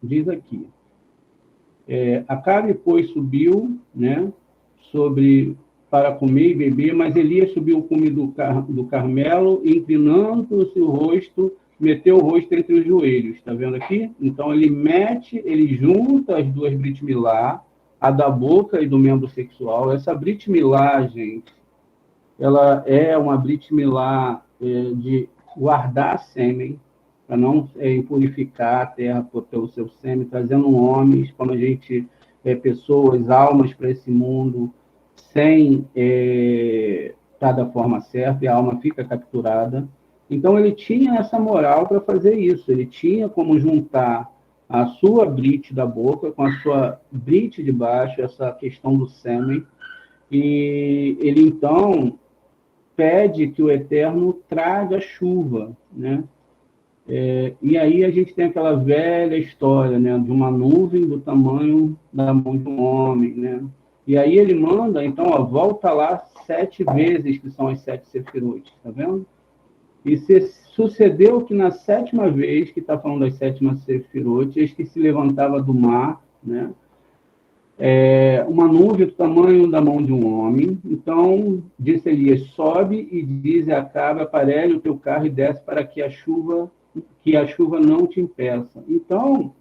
diz aqui, Acabe, pois, subiu, né, para comer e beber, mas Elias subiu o cume do Carmelo, inclinando o seu rosto, meteu o rosto entre os joelhos, está vendo aqui? Então, ele junta as duas Brit Milá, a da boca e do membro sexual. Essa Brit Milá, gente, ela é uma Brit Milá de guardar sêmen, para não impurificar a terra pelo seu sêmen, trazendo homens, como a gente, pessoas, almas para esse mundo, sem estar da forma certa, e a alma fica capturada. Então, ele tinha essa moral para fazer isso, ele tinha como juntar a sua brit da boca com a sua brit de baixo, essa questão do sêmen, e ele, então, pede que o Eterno traga chuva, né? E aí a gente tem aquela velha história, né, de uma nuvem do tamanho da mão de um homem, né? E aí ele manda, então, ó, volta lá 7 vezes, que são as 7 sefirot, tá vendo? E sucedeu que na 7ª vez, que está falando das 7 sefirot, eis que se levantava do mar, né? Uma nuvem do tamanho da mão de um homem. Então, disse Elias, sobe e diz a Acabe, aparelhe o teu carro e desce para que a chuva não te impeça. Então,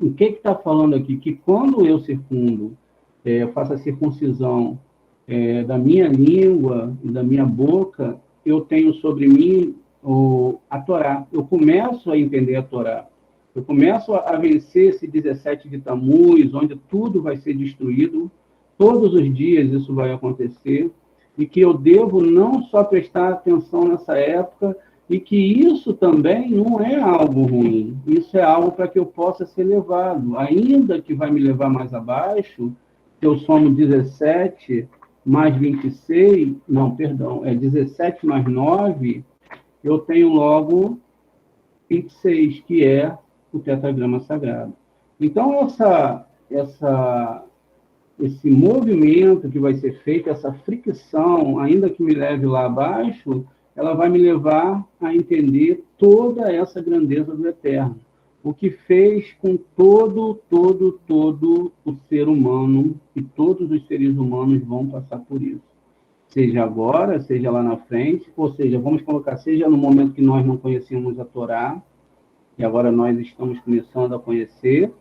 o que está falando aqui? Que quando eu circundo, eu faço a circuncisão da minha língua e da minha boca, eu tenho sobre mim a Torá. Eu começo a entender a Torá. Eu começo a vencer esse 17 de Tamuz, onde tudo vai ser destruído. Todos os dias isso vai acontecer. E que eu devo não só prestar atenção nessa época, e que isso também não é algo ruim. Isso é algo para que eu possa ser levado. Ainda que vai me levar mais abaixo, se eu somo 17 mais 26, não, perdão, 17 mais 9, eu tenho logo 26, que é o tetragrama sagrado. Então, esse movimento que vai ser feito, essa fricção, ainda que me leve lá abaixo, ela vai me levar a entender toda essa grandeza do Eterno. O que fez com todo o ser humano, e todos os seres humanos vão passar por isso. Seja agora, seja lá na frente, ou seja, vamos colocar, seja no momento que nós não conhecíamos a Torá, e agora nós estamos começando a conhecer,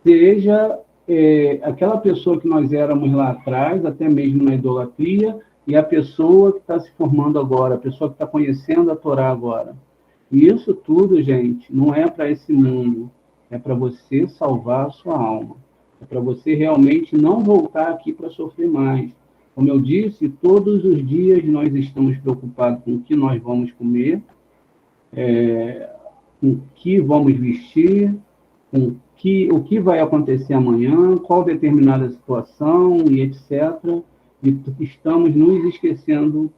seja aquela pessoa que nós éramos lá atrás, até mesmo na idolatria, e a pessoa que está se formando agora, a pessoa que está conhecendo a Torá agora. E isso tudo, gente, não é para esse mundo, é para você salvar a sua alma. É para você realmente não voltar aqui para sofrer mais. Como eu disse, todos os dias nós estamos preocupados com o que nós vamos comer, com o que vamos vestir, com o que vai acontecer amanhã, qual determinada situação e etc. E estamos nos esquecendo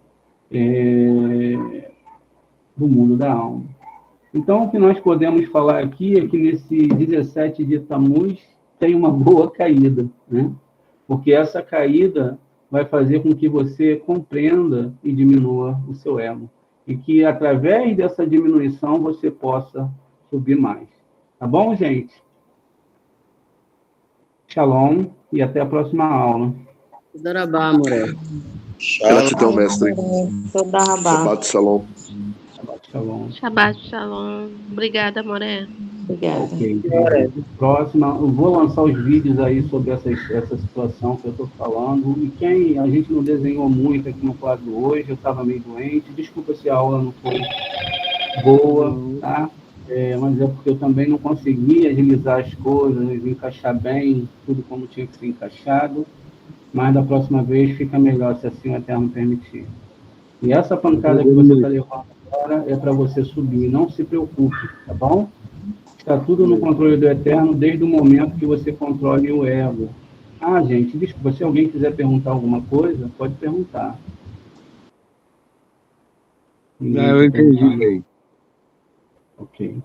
do mundo da alma. Então, o que nós podemos falar aqui é que nesse 17 de Tamuz tem uma boa caída, né? Porque essa caída vai fazer com que você compreenda e diminua o seu ego. E que, através dessa diminuição, você possa subir mais. Tá bom, gente? Shalom e até a próxima aula. Darabá, Moré. Gratidão, mestre. Toda rabá. Shabbat shalom. Shalom. Shabbat shalom. Obrigada, Moré. Obrigada. Ok. Próxima, eu vou lançar os vídeos aí sobre essa situação que eu estou falando. E quem a gente não desenhou muito aqui no quadro hoje, eu estava meio doente. Desculpa se a aula não foi boa, tá? Mas é porque eu também não consegui agilizar as coisas, encaixar bem tudo como tinha que ser encaixado. Mas da próxima vez fica melhor, se assim o Eterno permitir. E essa pancada que você está levando agora é para você subir, não se preocupe, tá bom? Está tudo no controle do Eterno desde o momento que você controle o ego. Ah, gente, desculpa, se alguém quiser perguntar alguma coisa, pode perguntar. Eu entendi bem. Ok.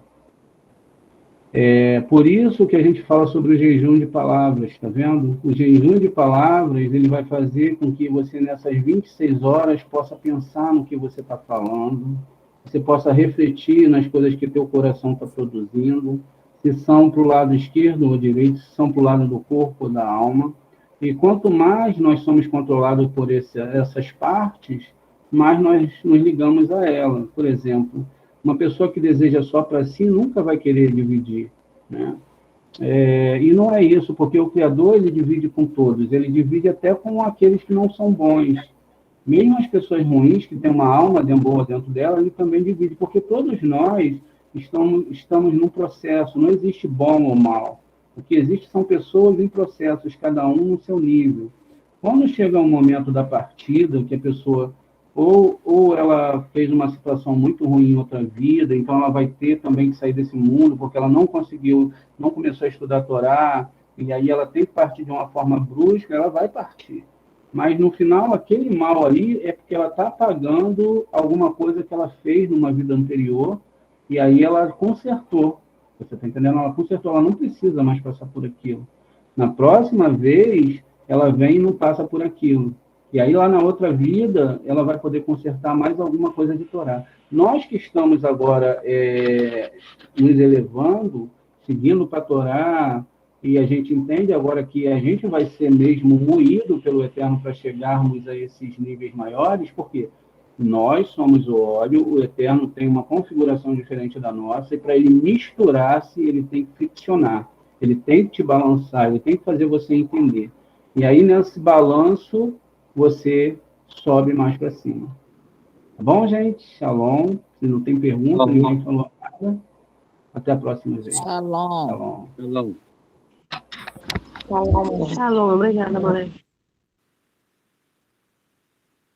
Por isso que a gente fala sobre o jejum de palavras, tá vendo? O jejum de palavras, ele vai fazer com que você, nessas 26 horas, possa pensar no que você está falando, você possa refletir nas coisas que teu coração está produzindo, se são para o lado esquerdo ou direito, se são para o lado do corpo ou da alma. E quanto mais nós somos controlados por essas partes, mais nós nos ligamos a ela. Por exemplo, uma pessoa que deseja só para si nunca vai querer dividir, né? E não é isso, porque o Criador, ele divide com todos, ele divide até com aqueles que não são bons. Mesmo as pessoas ruins, que têm uma alma boa dentro dela, ele também divide, porque todos nós estamos num processo, não existe bom ou mal. O que existe são pessoas em processos, cada um no seu nível. Quando chega o momento da partida, que a pessoa ou ela fez uma situação muito ruim em outra vida, então ela vai ter também que sair desse mundo, porque ela não conseguiu, não começou a estudar a Torá, e aí ela tem que partir de uma forma brusca, ela vai partir. Mas, no final, aquele mal ali é porque ela está pagando alguma coisa que ela fez numa vida anterior, e aí ela consertou. Você está entendendo? Ela consertou, ela não precisa mais passar por aquilo. Na próxima vez, ela vem e não passa por aquilo. E aí, lá na outra vida, ela vai poder consertar mais alguma coisa de Torá. Nós que estamos agora nos elevando, seguindo para a Torá, e a gente entende agora que a gente vai ser mesmo moído pelo Eterno para chegarmos a esses níveis maiores, porque nós somos o óleo, o Eterno tem uma configuração diferente da nossa, e para ele misturar-se, ele tem que friccionar, ele tem que te balançar, ele tem que fazer você entender. E aí, nesse balanço, você sobe mais para cima. Tá bom, gente? Shalom. Se não tem pergunta, ninguém falou nada. Até a próxima, gente. Shalom. Shalom. Shalom. Shalom. Shalom, obrigada, Moré.